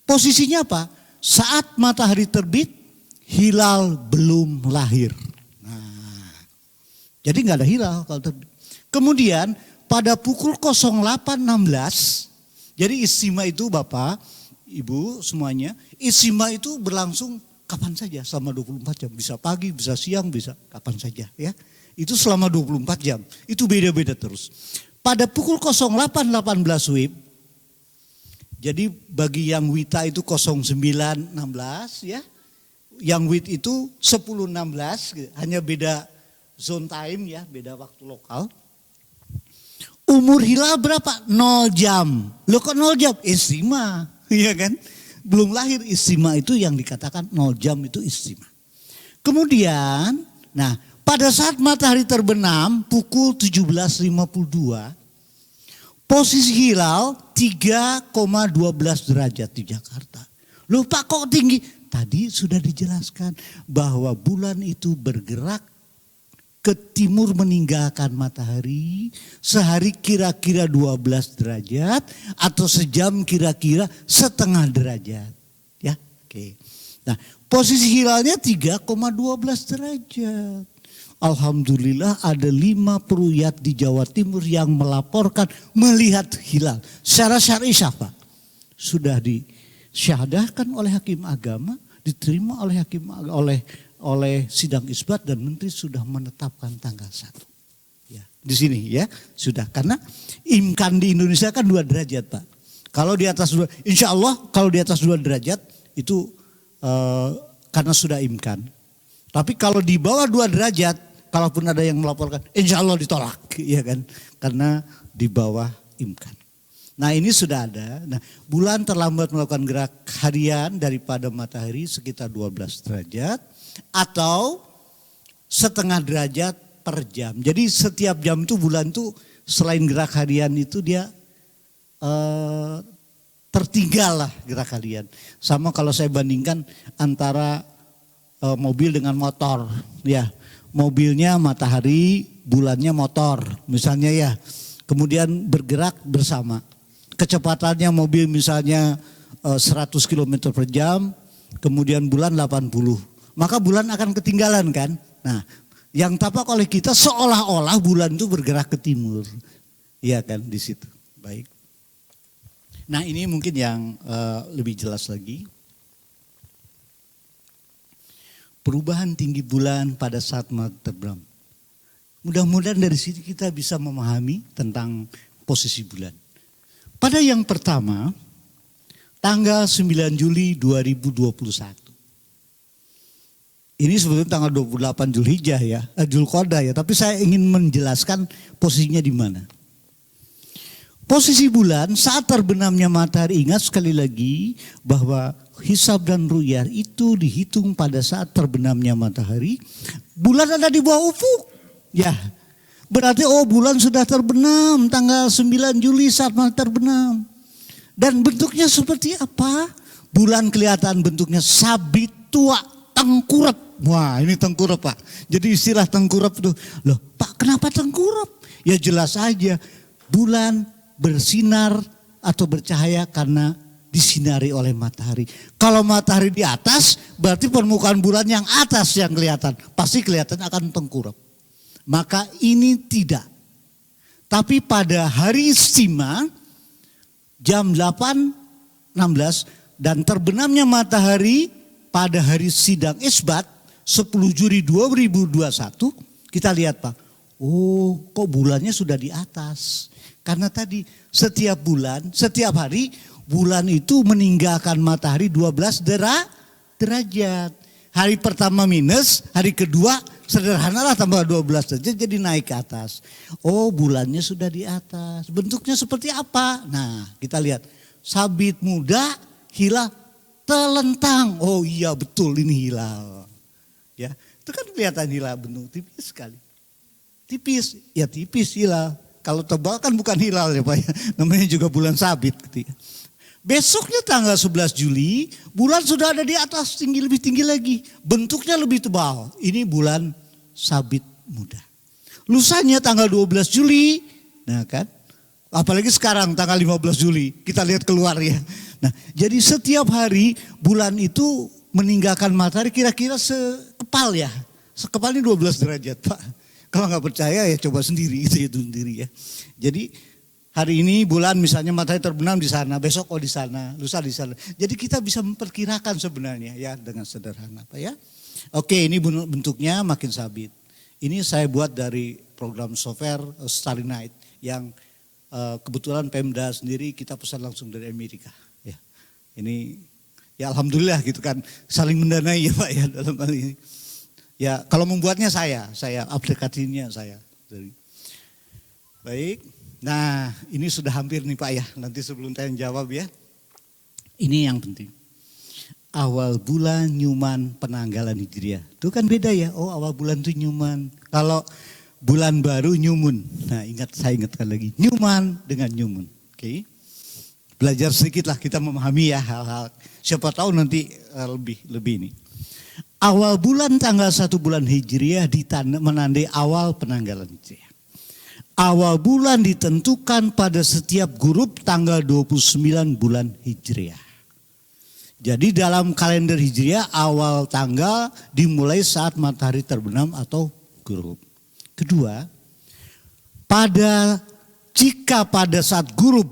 Speaker 1: Posisinya apa? Saat matahari terbit, hilal belum lahir. Nah, jadi nggak ada hilal kalau terbit. Kemudian pada pukul 08.16, jadi istimewa itu Bapak, Ibu semuanya, istimewa itu berlangsung kapan saja selama 24 jam. Bisa pagi, bisa siang, bisa kapan saja ya. Itu selama 24 jam. Itu beda-beda terus. Pada pukul 08.18 WIB, jadi bagi yang WITA itu 09.16 ya. Yang WIT itu 10.16, hanya beda zone time ya, beda waktu lokal. Umur hilal berapa? 0 jam. Loh kok 0 jam? Istimewa. Iya kan? Belum lahir istimewa itu yang dikatakan 0 jam itu istimewa. Kemudian, nah pada saat matahari terbenam pukul 17.52, posisi hilal 3,12 derajat di Jakarta. Loh Pak kok tinggi? Tadi sudah dijelaskan bahwa bulan itu bergerak ke timur meninggalkan matahari sehari kira-kira 12 derajat atau sejam kira-kira setengah derajat. Ya, oke. Nah, posisi hilalnya 3,12 derajat. Alhamdulillah ada 5 peruyat di Jawa Timur yang melaporkan melihat hilal. Secara syar'i Pak sudah disyahadahkan oleh hakim agama, diterima oleh hakim oleh sidang isbat dan menteri sudah menetapkan tanggal 1. Ya, di sini ya sudah, karena imkan di Indonesia kan 2 derajat Pak. Kalau di atas 2, insya Allah kalau di atas 2 derajat itu karena sudah imkan. Tapi kalau di bawah 2 derajat, kalaupun ada yang melaporkan, insya Allah ditolak, ya kan? Karena di bawah imkan. Nah ini sudah ada. Nah bulan terlambat melakukan gerak harian daripada matahari sekitar 12 derajat. Atau setengah derajat per jam. Jadi setiap jam itu bulan itu selain gerak harian itu dia tertinggal lah gerak harian. Sama kalau saya bandingkan antara mobil dengan motor. Ya, mobilnya matahari, bulannya motor misalnya ya. Kemudian bergerak bersama. Kecepatannya mobil misalnya 100 km per jam, kemudian bulan 80. Maka bulan akan ketinggalan kan. Nah yang tampak oleh kita seolah-olah bulan itu bergerak ke timur. Iya kan di situ. Baik. Nah ini mungkin yang lebih jelas lagi. Perubahan tinggi bulan pada saat terbenam. Mudah-mudahan dari sini kita bisa memahami tentang posisi bulan. Pada yang pertama, tanggal 9 Juli 2021. Ini sebetulnya tanggal 28 Dzulhijjah ya, Dzulqa'dah ya. Tapi saya ingin menjelaskan posisinya di mana. Posisi bulan saat terbenamnya matahari, ingat sekali lagi bahwa hisab dan ru'yah itu dihitung pada saat terbenamnya matahari. Bulan ada di bawah ufuk. Ya, berarti bulan sudah terbenam tanggal 9 Juli saat matahari terbenam. Dan bentuknya seperti apa? Bulan kelihatan bentuknya sabit tua, tengkurap. Wah, ini tengkurap Pak. Jadi istilah tengkurap itu, loh Pak kenapa tengkurap? Ya jelas aja, bulan bersinar atau bercahaya karena disinari oleh matahari. Kalau matahari di atas, berarti permukaan bulan yang atas yang kelihatan. Pasti kelihatan akan tengkurap. Maka ini tidak. Tapi pada hari istimewa, jam 8.16 dan terbenamnya matahari pada hari sidang isbat 10 Juli 2021, kita lihat Pak, oh kok bulannya sudah di atas. Karena tadi setiap bulan, setiap hari bulan itu meninggalkan matahari 12 derajat. Hari pertama minus, hari kedua sederhanalah tambah 12 derajat jadi naik ke atas. Oh bulannya sudah di atas. Bentuknya seperti apa? Nah kita lihat sabit muda, hilal telentang. Oh iya betul ini hilal. Ya, itu kan kelihatan hilal bentuk tipis sekali. Tipis, ya tipis hilal. Kalau tebal kan bukan hilal ya Pak ya. Namanya juga bulan sabit gitu ya. Besoknya tanggal 11 Juli, bulan sudah ada di atas, lebih tinggi lagi. Bentuknya lebih tebal. Ini bulan sabit muda. Lusanya tanggal 12 Juli, nah kan. Apalagi sekarang tanggal 15 Juli, kita lihat keluar ya. Nah, jadi setiap hari bulan itu meninggalkan matahari kira-kira sekepal ya. Sekepal ini 12 derajat Pak. Kalau nggak percaya ya coba sendiri, itu sendiri ya. Jadi hari ini bulan misalnya matahari terbenam di sana, besok di sana, lusa di sana. Jadi kita bisa memperkirakan sebenarnya ya dengan sederhana Pak ya. Oke, ini bentuknya makin sabit. Ini saya buat dari program software Starry Night yang kebetulan Pemda sendiri kita pesan langsung dari Amerika. Ya, ini ya alhamdulillah gitu kan saling mendanai ya Pak ya dalam hal ini. Ya kalau membuatnya saya aplikasinya saya. Baik, nah ini sudah hampir nih Pak ya. Nanti sebelum saya jawab ya. Ini yang penting. Awal bulan Nyuman penanggalan Hijriah. Itu kan beda ya. Oh awal bulan itu Nyuman. Kalau bulan baru Nyumun. Nah saya ingatkan lagi. Nyuman dengan Nyumun. Oke. Belajar sedikit lah kita memahami ya hal-hal. Siapa tahu nanti lebih ini. Awal bulan tanggal 1 bulan Hijriah menandai awal penanggalan Hijriah. Awal bulan ditentukan pada setiap grup tanggal 29 bulan Hijriah. Jadi dalam kalender Hijriah awal tanggal dimulai saat matahari terbenam atau grup. Kedua, jika pada saat grup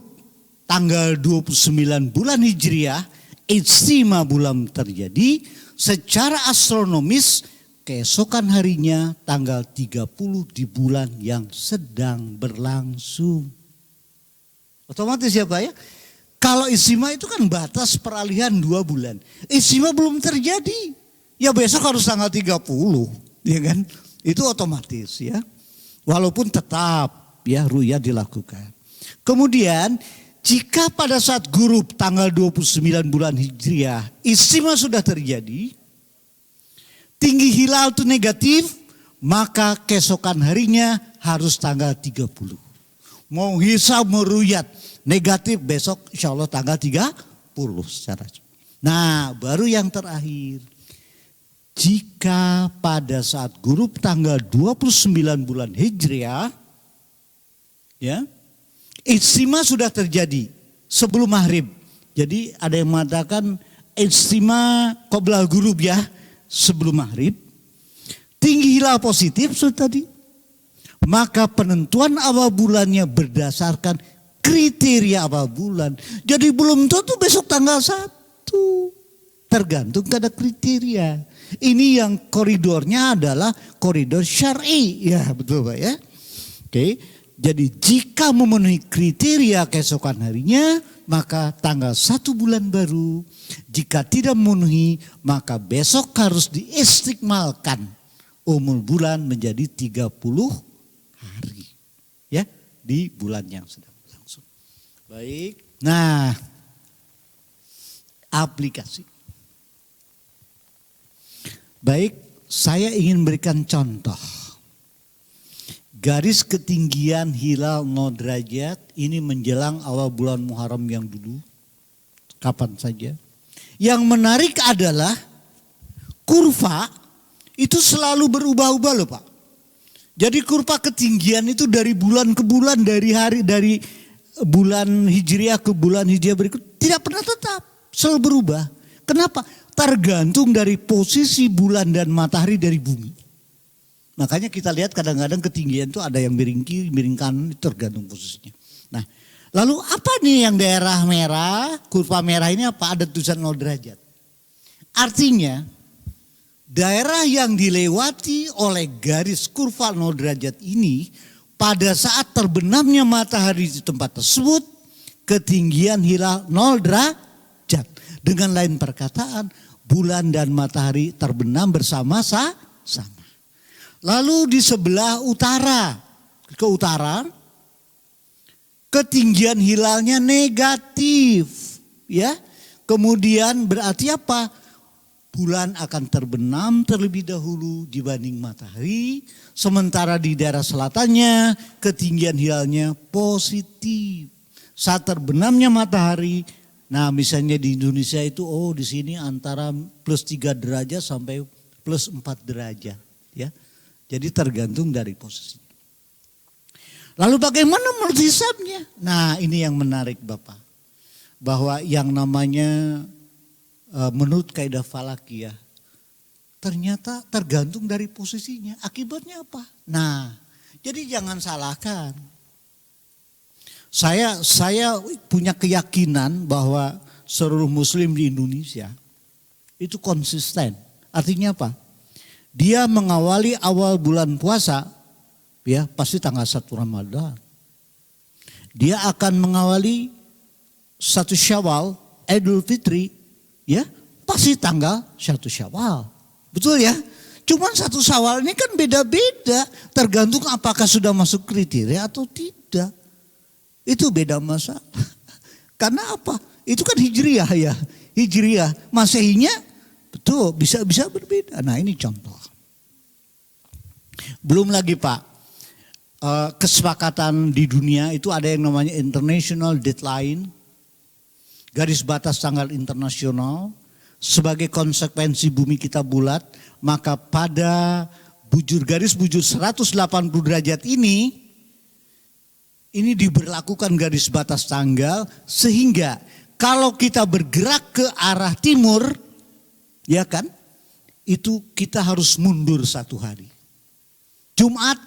Speaker 1: tanggal 29 bulan Hijriah istimewa bulan terjadi, secara astronomis keesokan harinya tanggal 30 di bulan yang sedang berlangsung. Otomatis ya Pak ya. Kalau istimewa itu kan batas peralihan 2 bulan. Istimewa belum terjadi. Ya besok harus tanggal 30 ya kan. Itu otomatis ya. Walaupun tetap ya ru'yah dilakukan. Kemudian jika pada saat grup tanggal 29 bulan Hijriah istimewa sudah terjadi, tinggi hilal itu negatif, maka keesokan harinya harus tanggal 30. Mau hisab mau ru'yat negatif besok insya Allah tanggal 30 secara. Nah baru yang terakhir. Jika pada saat grup tanggal 29 bulan Hijriah, ya, istimewa sudah terjadi sebelum maghrib. Jadi ada yang mengatakan istimewa qoblal ghurub ya sebelum maghrib. Tinggi hilal positif sudah tadi. Maka penentuan awal bulannya berdasarkan kriteria awal bulan. Jadi belum tentu besok tanggal 1. Tergantung ada kriteria. Ini yang koridornya adalah koridor syar'i. Ya betul Pak ya. Oke. Jadi jika memenuhi kriteria keesokan harinya, maka tanggal 1 bulan baru. Jika tidak memenuhi, maka besok harus diistikmalkan. Umur bulan menjadi 30 hari. Ya, di bulan yang sedang berlangsung. Baik, nah aplikasi. Baik, saya ingin berikan contoh. Garis ketinggian hilal 0 derajat ini menjelang awal bulan Muharram yang dulu. Kapan saja. Yang menarik adalah kurva itu selalu berubah-ubah loh Pak. Jadi kurva ketinggian itu dari bulan ke bulan, dari bulan Hijriah ke bulan Hijriah berikut tidak pernah tetap, selalu berubah. Kenapa? Tergantung dari posisi bulan dan matahari dari bumi. Makanya kita lihat kadang-kadang ketinggian itu ada yang miring kiri, miring kanan, tergantung posisinya. Nah, lalu apa nih yang daerah merah, kurva merah ini apa? Ada tulisan 0 derajat. Artinya daerah yang dilewati oleh garis kurva 0 derajat ini pada saat terbenamnya matahari di tempat tersebut ketinggian hilal 0 derajat. Dengan lain perkataan, bulan dan matahari terbenam bersama-sama. Lalu di sebelah utara, ke utara, ketinggian hilalnya negatif, ya. Kemudian berarti apa? Bulan akan terbenam terlebih dahulu dibanding matahari, sementara di daerah selatannya ketinggian hilalnya positif. Saat terbenamnya matahari, nah misalnya di Indonesia itu di sini antara plus 3 derajat sampai plus 4 derajat, ya. Jadi tergantung dari posisinya. Lalu bagaimana menurut hisabnya? Nah ini yang menarik Bapak. Bahwa yang namanya menurut kaidah falakiyah ternyata tergantung dari posisinya. Akibatnya apa? Nah jadi jangan salahkan. Saya punya keyakinan bahwa seluruh muslim di Indonesia itu konsisten. Artinya apa? Dia mengawali awal bulan puasa, ya pasti tanggal 1 Ramadan. Dia akan mengawali 1 Syawal, Idul Fitri, ya pasti tanggal 1 Syawal. Betul ya? Cuman 1 Syawal ini kan beda-beda, tergantung apakah sudah masuk kriteria atau tidak. Itu beda masalah. Karena apa? Itu kan Hijriah ya. Hijriah, Masehinya betul bisa berbeda. Nah ini contoh. Belum lagi Pak, kesepakatan di dunia itu ada yang namanya international deadline, garis batas tanggal internasional. Sebagai konsekuensi bumi kita bulat, maka pada garis bujur 180 derajat ini diberlakukan garis batas tanggal, sehingga kalau kita bergerak ke arah timur, ya kan, itu kita harus mundur 1 hari. Jumat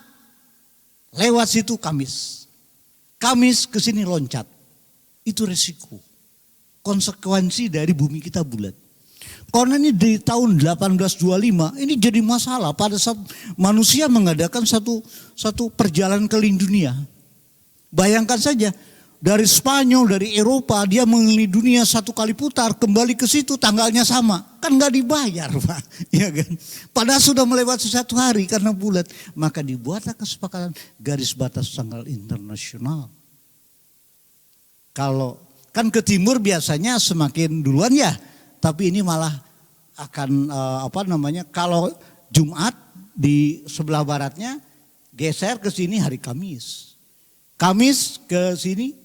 Speaker 1: lewat situ Kamis. Kamis ke sini loncat. Itu resiko. Konsekuensi dari bumi kita bulat. Karena ini di tahun 1825 ini jadi masalah pada saat manusia mengadakan satu perjalanan keliling dunia. Bayangkan saja dari Spanyol, dari Eropa dia mengelilingi dunia 1 kali putar, kembali ke situ tanggalnya sama. Kan gak dibayar Pak, ya kan. Padahal sudah melewati 1 hari karena bulat. Maka dibuatlah kesepakatan garis batas tanggal internasional. Kalau kan ke timur biasanya semakin duluan ya, tapi ini malah akan kalau Jumat di sebelah baratnya geser ke sini hari Kamis. Kamis ke sini.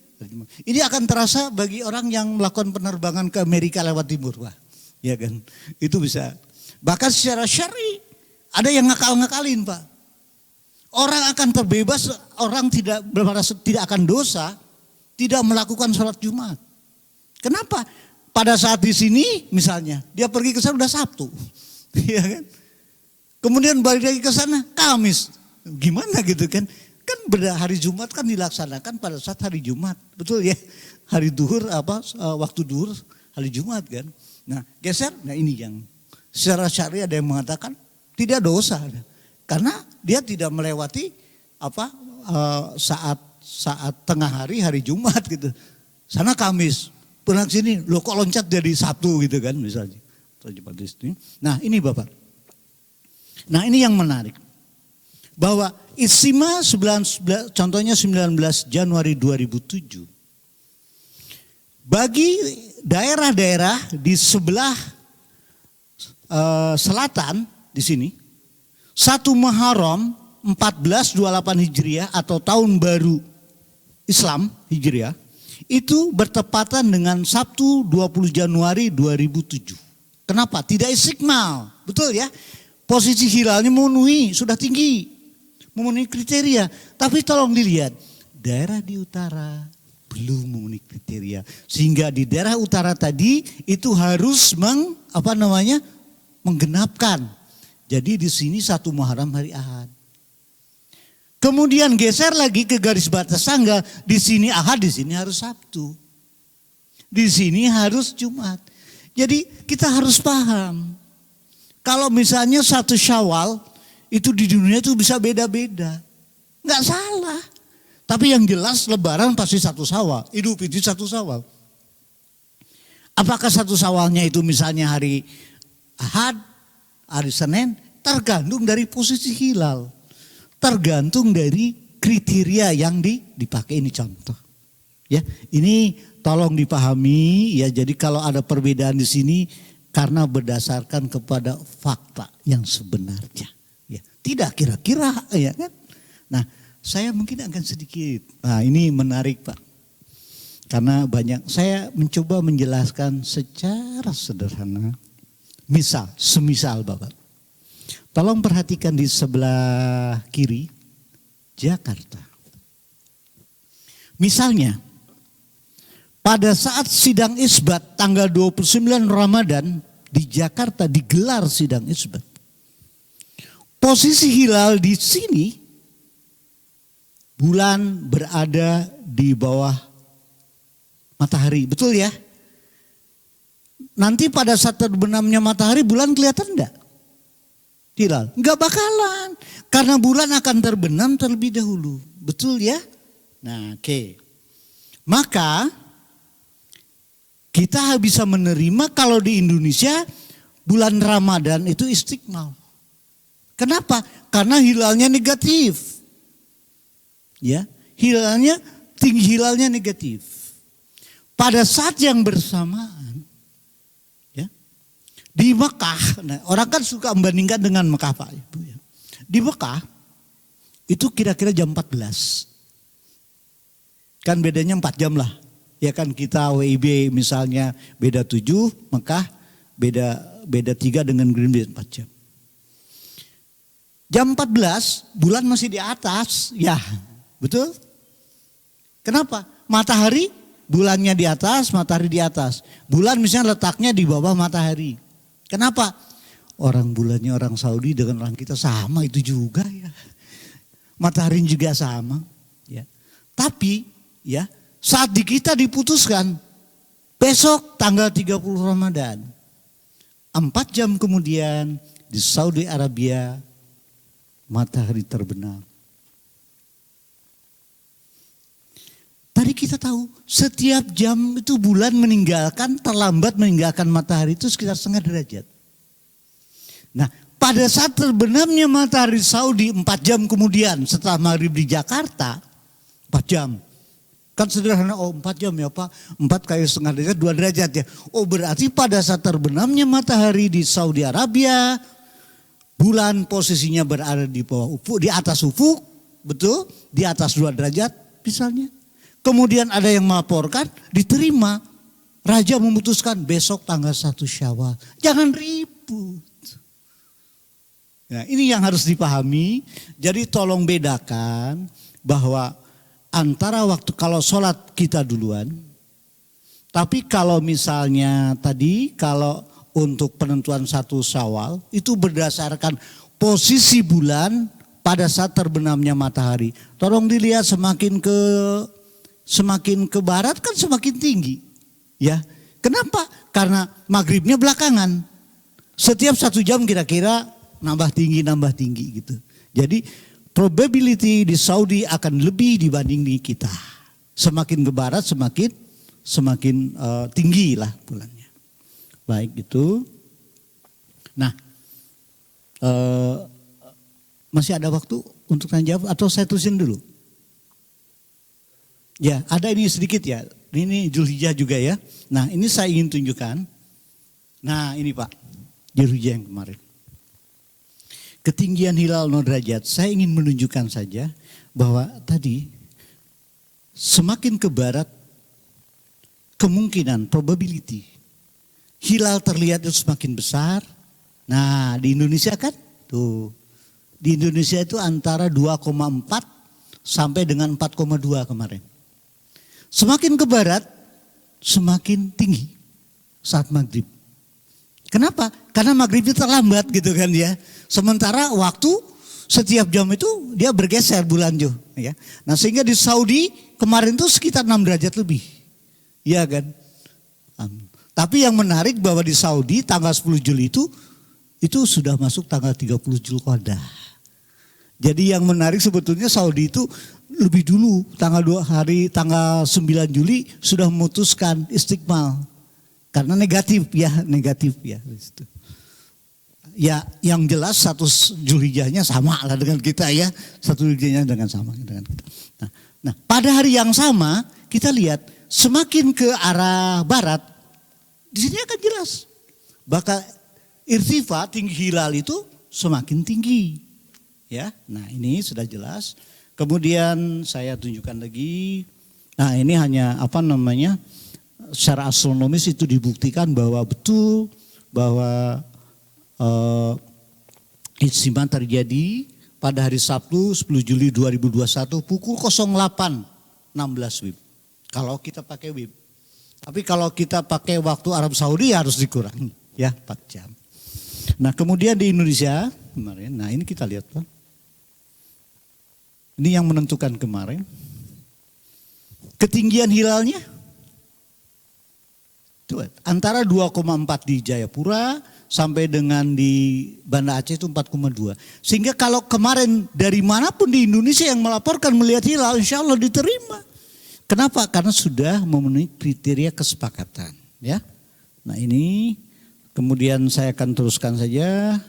Speaker 1: Ini akan terasa bagi orang yang melakukan penerbangan ke Amerika lewat timur, Pak. Ya kan? Itu bisa. Bahkan secara syar'i ada yang ngakal-ngakalin, Pak. Orang akan terbebas, orang tidak akan dosa, tidak melakukan sholat Jumat. Kenapa? Pada saat di sini misalnya, dia pergi ke sana udah Sabtu. Ya kan? Kemudian balik lagi ke sana Kamis. Gimana gitu kan? Kan hari Jumat kan dilaksanakan pada saat hari Jumat, betul ya? Hari duhur waktu duhur hari Jumat kan. Nah geser, nah ini yang secara syar'i ada yang mengatakan tidak dosa, karena dia tidak melewati saat tengah hari Jumat gitu. Sana Kamis, pulang sini, lo kok loncat jadi Sabtu gitu kan misalnya. Nah ini Bapak, nah ini yang menarik. Bahwa Istimewa contohnya 19 Januari 2007. Bagi daerah-daerah di sebelah selatan di sini, 1 Muharram 1428 Hijriah atau tahun baru Islam Hijriah, itu bertepatan dengan Sabtu 20 Januari 2007. Kenapa? Tidak istiqmal, betul ya? Posisi hilalnya memenuhi, sudah tinggi, memenuhi kriteria. Tapi tolong dilihat, daerah di utara belum memenuhi kriteria. Sehingga di daerah utara tadi itu harus menggenapkan. Jadi di sini 1 Muharram hari Ahad. Kemudian geser lagi ke garis batas tanggal, di sini Ahad, di sini harus Sabtu. Di sini harus Jumat. Jadi kita harus paham. Kalau misalnya 1 Syawal itu di dunia itu bisa beda-beda. Enggak salah. Tapi yang jelas Lebaran pasti 1 Syawal, Idul Fitri 1 Syawal. Apakah 1 Syawalnya itu misalnya hari Ahad, hari Senin? Tergantung dari posisi hilal. Tergantung dari kriteria yang dipakai, ini contoh. Ya, ini tolong dipahami ya. Jadi kalau ada perbedaan di sini karena berdasarkan kepada fakta yang sebenarnya. Ya, tidak kira-kira ya kan. Nah, saya mungkin akan sedikit. Nah, ini menarik Pak. Karena saya mencoba menjelaskan secara sederhana. Semisal Bapak. Tolong perhatikan di sebelah kiri Jakarta. Misalnya pada saat sidang isbat tanggal 29 Ramadan di Jakarta digelar sidang isbat. Posisi hilal di sini bulan berada di bawah matahari, betul ya? Nanti pada saat terbenamnya matahari bulan kelihatan enggak? Hilal, enggak bakalan. Karena bulan akan terbenam terlebih dahulu, betul ya? Nah, oke. Maka kita bisa menerima kalau di Indonesia bulan Ramadan itu istiqmal. Kenapa? Karena hilalnya negatif. Ya, hilalnya negatif. Pada saat yang bersamaan, ya, di Mekah, nah, orang kan suka membandingkan dengan Mekah Pak Ibu. Ya. Di Mekah itu kira-kira jam 14. Kan bedanya 4 jam lah. Ya kan kita WIB misalnya beda 7, Mekah beda 3 dengan Greenwich 4 jam. Jam 14 bulan masih di atas, ya betul? Kenapa? Matahari bulannya di atas, matahari di atas. Bulan misalnya letaknya di bawah matahari. Kenapa? Orang bulannya orang Saudi dengan orang kita sama itu juga ya. Matahari juga sama. Ya. Tapi ya saat di kita diputuskan besok tanggal 30 Ramadan. 4 jam kemudian di Saudi Arabia matahari terbenam. Tadi kita tahu setiap jam itu bulan terlambat meninggalkan matahari itu sekitar setengah derajat. Nah pada saat terbenamnya matahari Saudi 4 jam kemudian setelah maghrib di Jakarta 4 jam. Kan sederhana, 4 jam ya Pak, 4 kali setengah derajat 2 derajat ya. Berarti pada saat terbenamnya matahari di Saudi Arabia, bulan posisinya berada di bawah ufuk, di atas ufuk, betul, di atas 2 derajat misalnya. Kemudian ada yang melaporkan, diterima, raja memutuskan besok tanggal 1 Syawal. Jangan ribut. Nah, ini yang harus dipahami, jadi tolong bedakan bahwa antara waktu kalau sholat kita duluan, tapi kalau misalnya tadi kalau untuk penentuan 1 Syawal itu berdasarkan posisi bulan pada saat terbenamnya matahari. Tolong dilihat semakin ke barat kan semakin tinggi. Ya, kenapa? Karena maghribnya belakangan. Setiap 1 jam kira-kira nambah tinggi gitu. Jadi probability di Saudi akan lebih dibanding di kita. Semakin ke barat semakin tinggi lah bulannya. Baik itu. Nah, masih ada waktu untuk tanya jawab atau saya tulisin dulu? Ya, ada ini sedikit ya. Ini Zulhijjah juga ya. Nah, ini saya ingin tunjukkan. Nah, ini Pak, Zulhijjah yang kemarin. Ketinggian hilal 0 derajat, saya ingin menunjukkan saja bahwa tadi semakin ke barat kemungkinan, probability, hilal terlihat itu semakin besar. Nah di Indonesia kan tuh, di Indonesia itu antara 2,4 sampai dengan 4,2 kemarin. Semakin ke barat semakin tinggi saat maghrib. Kenapa? Karena maghribnya terlambat gitu kan ya. Sementara waktu setiap jam itu dia bergeser bulan Jo. Ya. Nah sehingga di Saudi kemarin tuh sekitar 6 derajat lebih. Iya kan? Tapi yang menarik bahwa di Saudi tanggal 10 Juli itu sudah masuk tanggal 30 Zulqa'dah. Jadi yang menarik sebetulnya Saudi itu lebih dulu tanggal 9 Juli sudah memutuskan istiqmal. Karena negatif ya. Ya yang jelas 1 Zulhijjahnya sama lah dengan kita ya. 1 Zulhijjahnya sama dengan kita. Nah pada hari yang sama kita lihat semakin ke arah barat. Di sini akan jelas. Bahkan irtifa tinggi hilal itu semakin tinggi. Ya, nah ini sudah jelas. Kemudian saya tunjukkan lagi. Nah ini hanya secara astronomis itu dibuktikan bahwa betul bahwa ijtima terjadi pada hari Sabtu 10 Juli 2021 pukul 08.16 WIB. Kalau kita pakai WIB. Tapi kalau kita pakai waktu Arab Saudi harus dikurangi ya 4 jam. Nah kemudian di Indonesia kemarin, nah ini kita lihat Pak. Ini yang menentukan kemarin. Ketinggian hilalnya itu antara 2,4 di Jayapura sampai dengan di Banda Aceh itu 4,2. Sehingga kalau kemarin dari manapun di Indonesia yang melaporkan melihat hilal insya Allah diterima. Kenapa? Karena sudah memenuhi kriteria kesepakatan. Ya. Nah ini kemudian saya akan teruskan saja.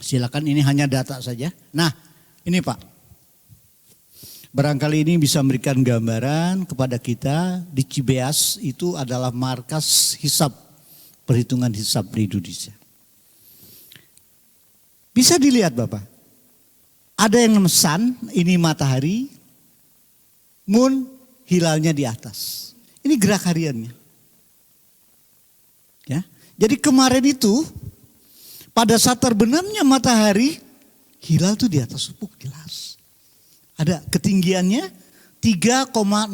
Speaker 1: Silakan ini hanya data saja. Nah ini Pak. Barangkali ini bisa memberikan gambaran kepada kita di Cibeas itu adalah markas hisab, perhitungan hisab di Indonesia. Bisa dilihat Bapak, ada yang memesan ini matahari, moon hilalnya di atas. Ini gerak hariannya. Ya, jadi kemarin itu pada saat terbenamnya matahari, hilal itu di atas ufuk jelas. Ada ketinggiannya 3,09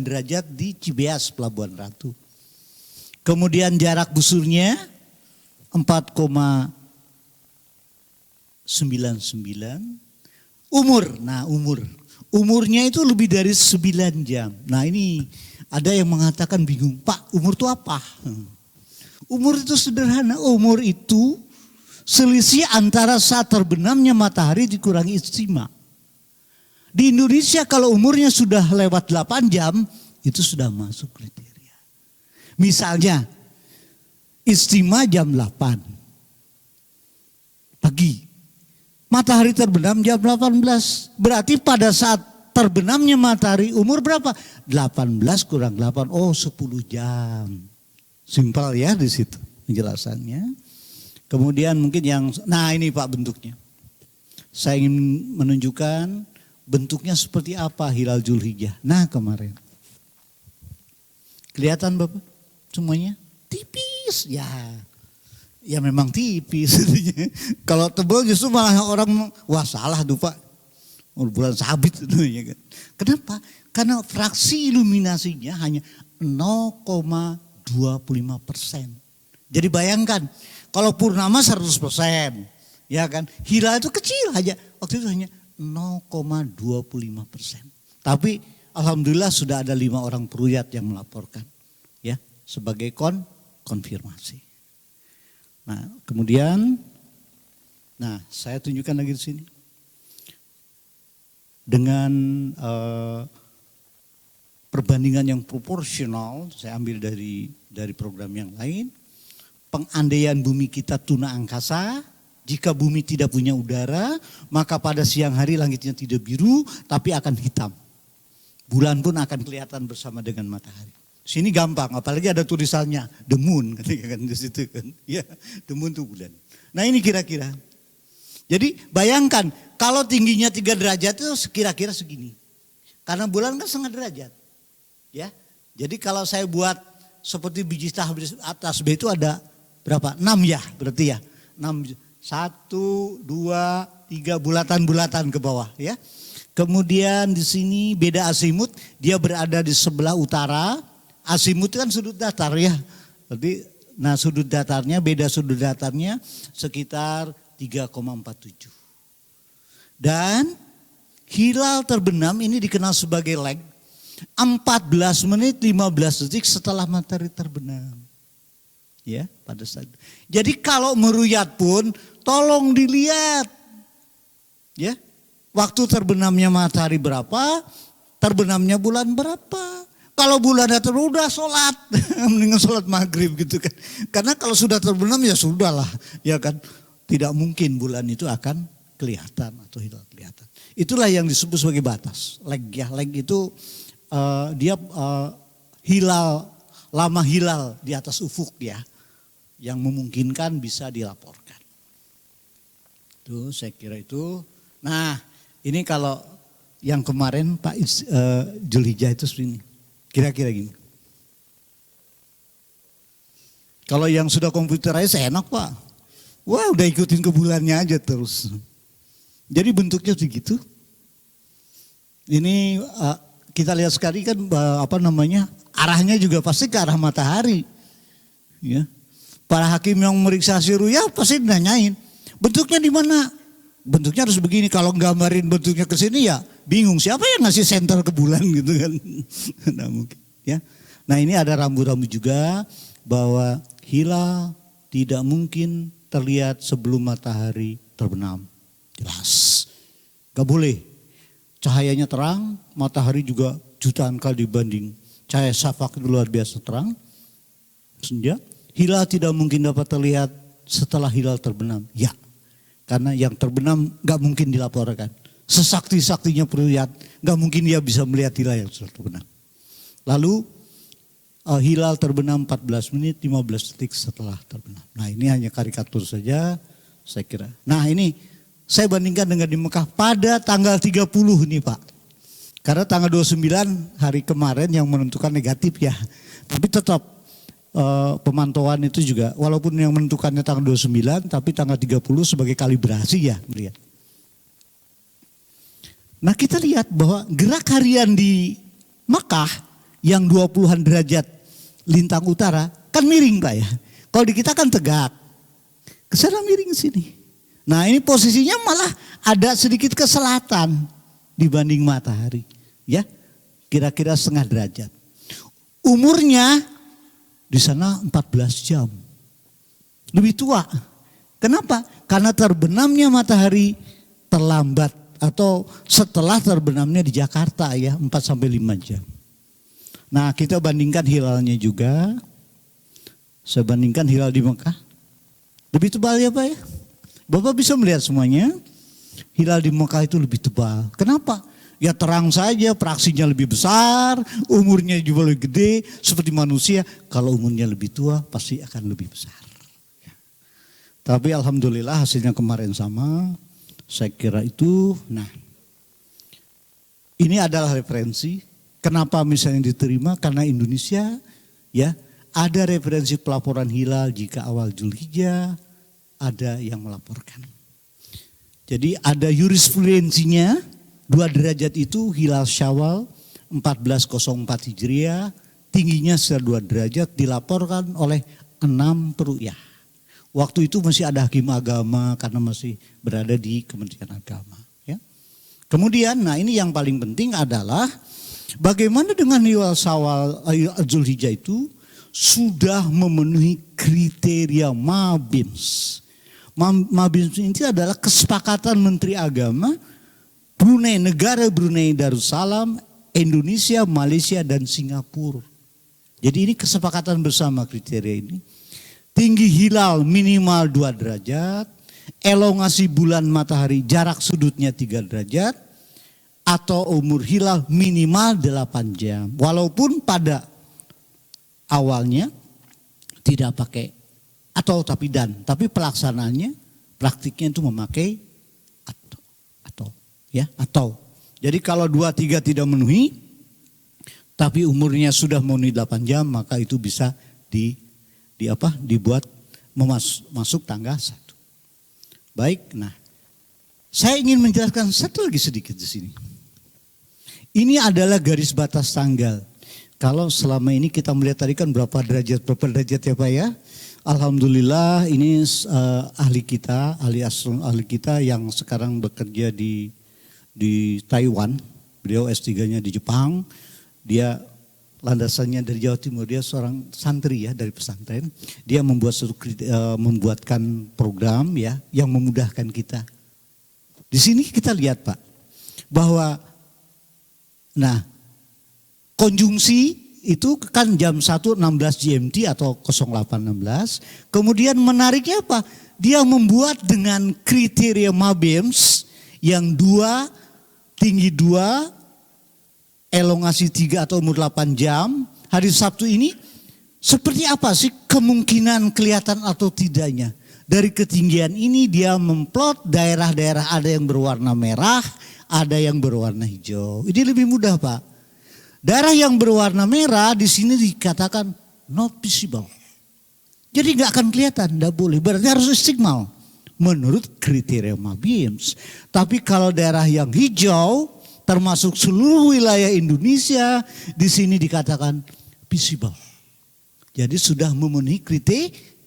Speaker 1: derajat di Cibeas Pelabuhan Ratu. Kemudian jarak busurnya 4,99. Umurnya itu lebih dari 9 jam. Nah ini ada yang mengatakan bingung, Pak umur itu apa? Umur itu sederhana, umur itu selisih antara saat terbenamnya matahari dikurangi ijtima. Di Indonesia kalau umurnya sudah lewat 8 jam, itu sudah masuk kriteria. Misalnya, ijtima jam 8 pagi. Matahari terbenam jam 18. Berarti pada saat terbenamnya matahari umur berapa? 18 kurang 8, 10 jam. Simpel ya di situ penjelasannya. Kemudian mungkin nah ini Pak bentuknya. Saya ingin menunjukkan bentuknya seperti apa hilal Zulhijjah. Nah kemarin. Kelihatan Bapak semuanya? Tipis ya. Ya memang tipis. Kalau tebal justru malah orang, wah salah tuh Pak. Bulan sabit. Kenapa? Karena fraksi iluminasinya hanya 0,25%. Jadi bayangkan. Kalau purnama 100%, ya kan? Hilal itu kecil aja, waktu itu hanya 0,25%. Tapi alhamdulillah sudah ada 5 orang peruyat yang melaporkan, ya, sebagai konfirmasi. Nah, kemudian, saya tunjukkan lagi di sini. Dengan perbandingan yang proporsional, saya ambil dari program yang lain. Pengandaian bumi kita tuna angkasa, jika bumi tidak punya udara, maka pada siang hari langitnya tidak biru, tapi akan hitam. Bulan pun akan kelihatan bersama dengan matahari. Sini gampang, apalagi ada tulisannya, the moon, kan di situ kan. Ya, the moon itu bulan. Nah ini kira-kira. Jadi bayangkan, kalau tingginya 3 derajat itu kira-kira segini. Karena bulan kan 0,5 derajat. Ya. Jadi kalau saya buat seperti biji tasbih itu ada berapa? 6 ya berarti ya. 6, 1, 2, 3 bulatan-bulatan ke bawah ya. Kemudian di sini beda azimut, dia berada di sebelah utara. Azimut kan sudut datar ya. Berarti nah sudut datarnya, beda sudut datarnya sekitar 3,47. Dan hilal terbenam ini dikenal sebagai leg 14 menit 15 detik setelah matahari terbenam. Ya, pada saat. Jadi kalau meruyat pun tolong dilihat. Ya. Waktu terbenamnya matahari berapa? Terbenamnya bulan berapa? Kalau bulannya udah sholat, mendingan sholat maghrib gitu kan. Karena kalau sudah terbenam ya sudahlah, ya kan. Tidak mungkin bulan itu akan kelihatan atau hilal kelihatan. Itulah yang disebut sebagai batas. Leg ya, leg itu dia hilal, lama hilal di atas ufuk ya. Yang memungkinkan bisa dilaporkan. Tuh saya kira itu. Nah ini kalau yang kemarin Pak Zulhijjah itu seperti ini. Kira-kira gini. Kalau yang sudah komputerized enak Pak. Wah udah ikutin ke bulannya aja terus. Jadi bentuknya begitu. Ini kita lihat sekali kan arahnya juga pasti ke arah matahari. Ya. Para hakim yang meriksa ru'yah pasti nanyain. Bentuknya di mana? Bentuknya harus begini, kalau gambarin bentuknya ke sini ya bingung siapa yang ngasih senter ke bulan gitu kan. Nah, mungkin ya. Nah ini ada rambu-rambu juga bahwa hilal tidak mungkin terlihat sebelum matahari terbenam. Jelas. Gak boleh. Cahayanya terang, matahari juga jutaan kali dibanding cahaya syafaq itu luar biasa terang. Senja. Hilal tidak mungkin dapat terlihat setelah hilal terbenam. Ya. Karena yang terbenam gak mungkin dilaporkan. Sesakti-saktinya perlihat, gak mungkin dia bisa melihat hilal yang sudah terbenam. Lalu hilal terbenam 14 menit 15 detik setelah terbenam. Nah ini hanya karikatur saja saya kira. Nah ini saya bandingkan dengan di Mekah pada tanggal 30 nih Pak. Karena tanggal 29 hari kemarin yang menentukan negatif ya. Tapi tetap pemantauan itu juga walaupun yang menentukannya tanggal 29 tapi tanggal 30 sebagai kalibrasi ya melihat. Nah kita lihat bahwa gerak harian di Makkah yang 20-an derajat lintang utara kan miring Pak ya. Kalau di kita kan tegak. Kesana miring sini. Nah ini posisinya malah ada sedikit ke selatan dibanding matahari. Ya kira-kira setengah derajat. Umurnya di sana 14 jam. Lebih tua. Kenapa? Karena terbenamnya matahari terlambat atau setelah terbenamnya di Jakarta ya 4-5 jam. Nah kita bandingkan hilalnya juga. Saya bandingkan hilal di Mekah. Lebih tebal ya Pak ya. Bapak bisa melihat semuanya. Hilal di Mekah itu lebih tebal. Kenapa? Ya terang saja, fraksinya lebih besar, umurnya juga lebih gede seperti manusia. Kalau umurnya lebih tua pasti akan lebih besar. Tapi alhamdulillah hasilnya kemarin sama. Saya kira itu, nah ini adalah referensi. Kenapa misalnya diterima? Karena Indonesia ya ada referensi pelaporan hilal jika awal Zulhijjah ada yang melaporkan. Jadi ada jurisprudensinya. 2 derajat itu hilal Syawal 1404 Hijriah, tingginya sekitar 2 derajat dilaporkan oleh 6 peru'yah. Waktu itu masih ada hakim agama karena masih berada di Kementerian Agama. Ya. Kemudian, nah ini yang paling penting adalah bagaimana dengan hilal Syawal Zulhijjah itu sudah memenuhi kriteria MABIMS. MABIMS ini adalah kesepakatan Menteri Agama Brunei, negara Brunei Darussalam, Indonesia, Malaysia, dan Singapura. Jadi ini kesepakatan bersama kriteria ini. Tinggi hilal minimal 2 derajat, elongasi bulan matahari jarak sudutnya 3 derajat, atau umur hilal minimal 8 jam. Walaupun pada awalnya tidak pakai tapi pelaksanaannya, praktiknya itu memakai atau. Ya, atau. Jadi kalau 2, 3 tidak memenuhi, tapi umurnya sudah memenuhi 8 jam, maka itu bisa dibuat masuk tangga 1. Baik, nah saya ingin menjelaskan satu lagi sedikit di sini. Ini adalah garis batas tanggal. Kalau selama ini kita melihat tadi kan berapa derajat ya Pak ya. Alhamdulillah ini ahli kita yang sekarang bekerja di Taiwan. Beliau S3-nya di Jepang. Dia landasannya dari Jawa Timur. Dia seorang santri ya dari pesantren. Dia membuatkan program ya yang memudahkan kita. Di sini kita lihat Pak bahwa konjungsi itu kan jam 1.16 GMT atau 08.16. Kemudian menariknya apa? Dia membuat dengan kriteria MABEMS yang 2, tinggi 2, elongasi 3 atau umur 8 jam. Hari Sabtu ini seperti apa sih kemungkinan kelihatan atau tidaknya? Dari ketinggian ini dia memplot daerah-daerah ada yang berwarna merah, ada yang berwarna hijau. Ini lebih mudah Pak. Daerah yang berwarna merah di sini dikatakan not visible. Jadi nggak akan kelihatan, nggak boleh. Berarti harus istiqmal menurut kriteria MABEMS. Tapi kalau daerah yang hijau, termasuk seluruh wilayah Indonesia, di sini dikatakan visible. Jadi sudah memenuhi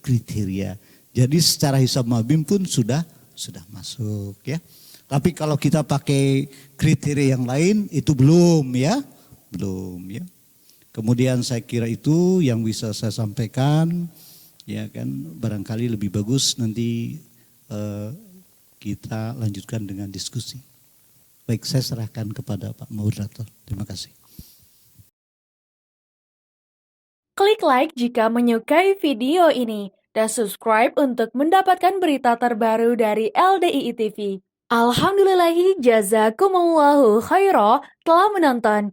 Speaker 1: kriteria. Jadi secara hisab MABEM pun sudah masuk ya. Tapi kalau kita pakai kriteria yang lain itu belum ya. Kemudian saya kira itu yang bisa saya sampaikan ya kan, barangkali lebih bagus nanti kita lanjutkan dengan diskusi. Baik, saya serahkan kepada Pak Moderator. Terima kasih.
Speaker 2: Klik like jika menyukai video ini dan subscribe untuk mendapatkan berita terbaru dari LDII TV. Alhamdulillahi jazakumullahu khairah telah menonton.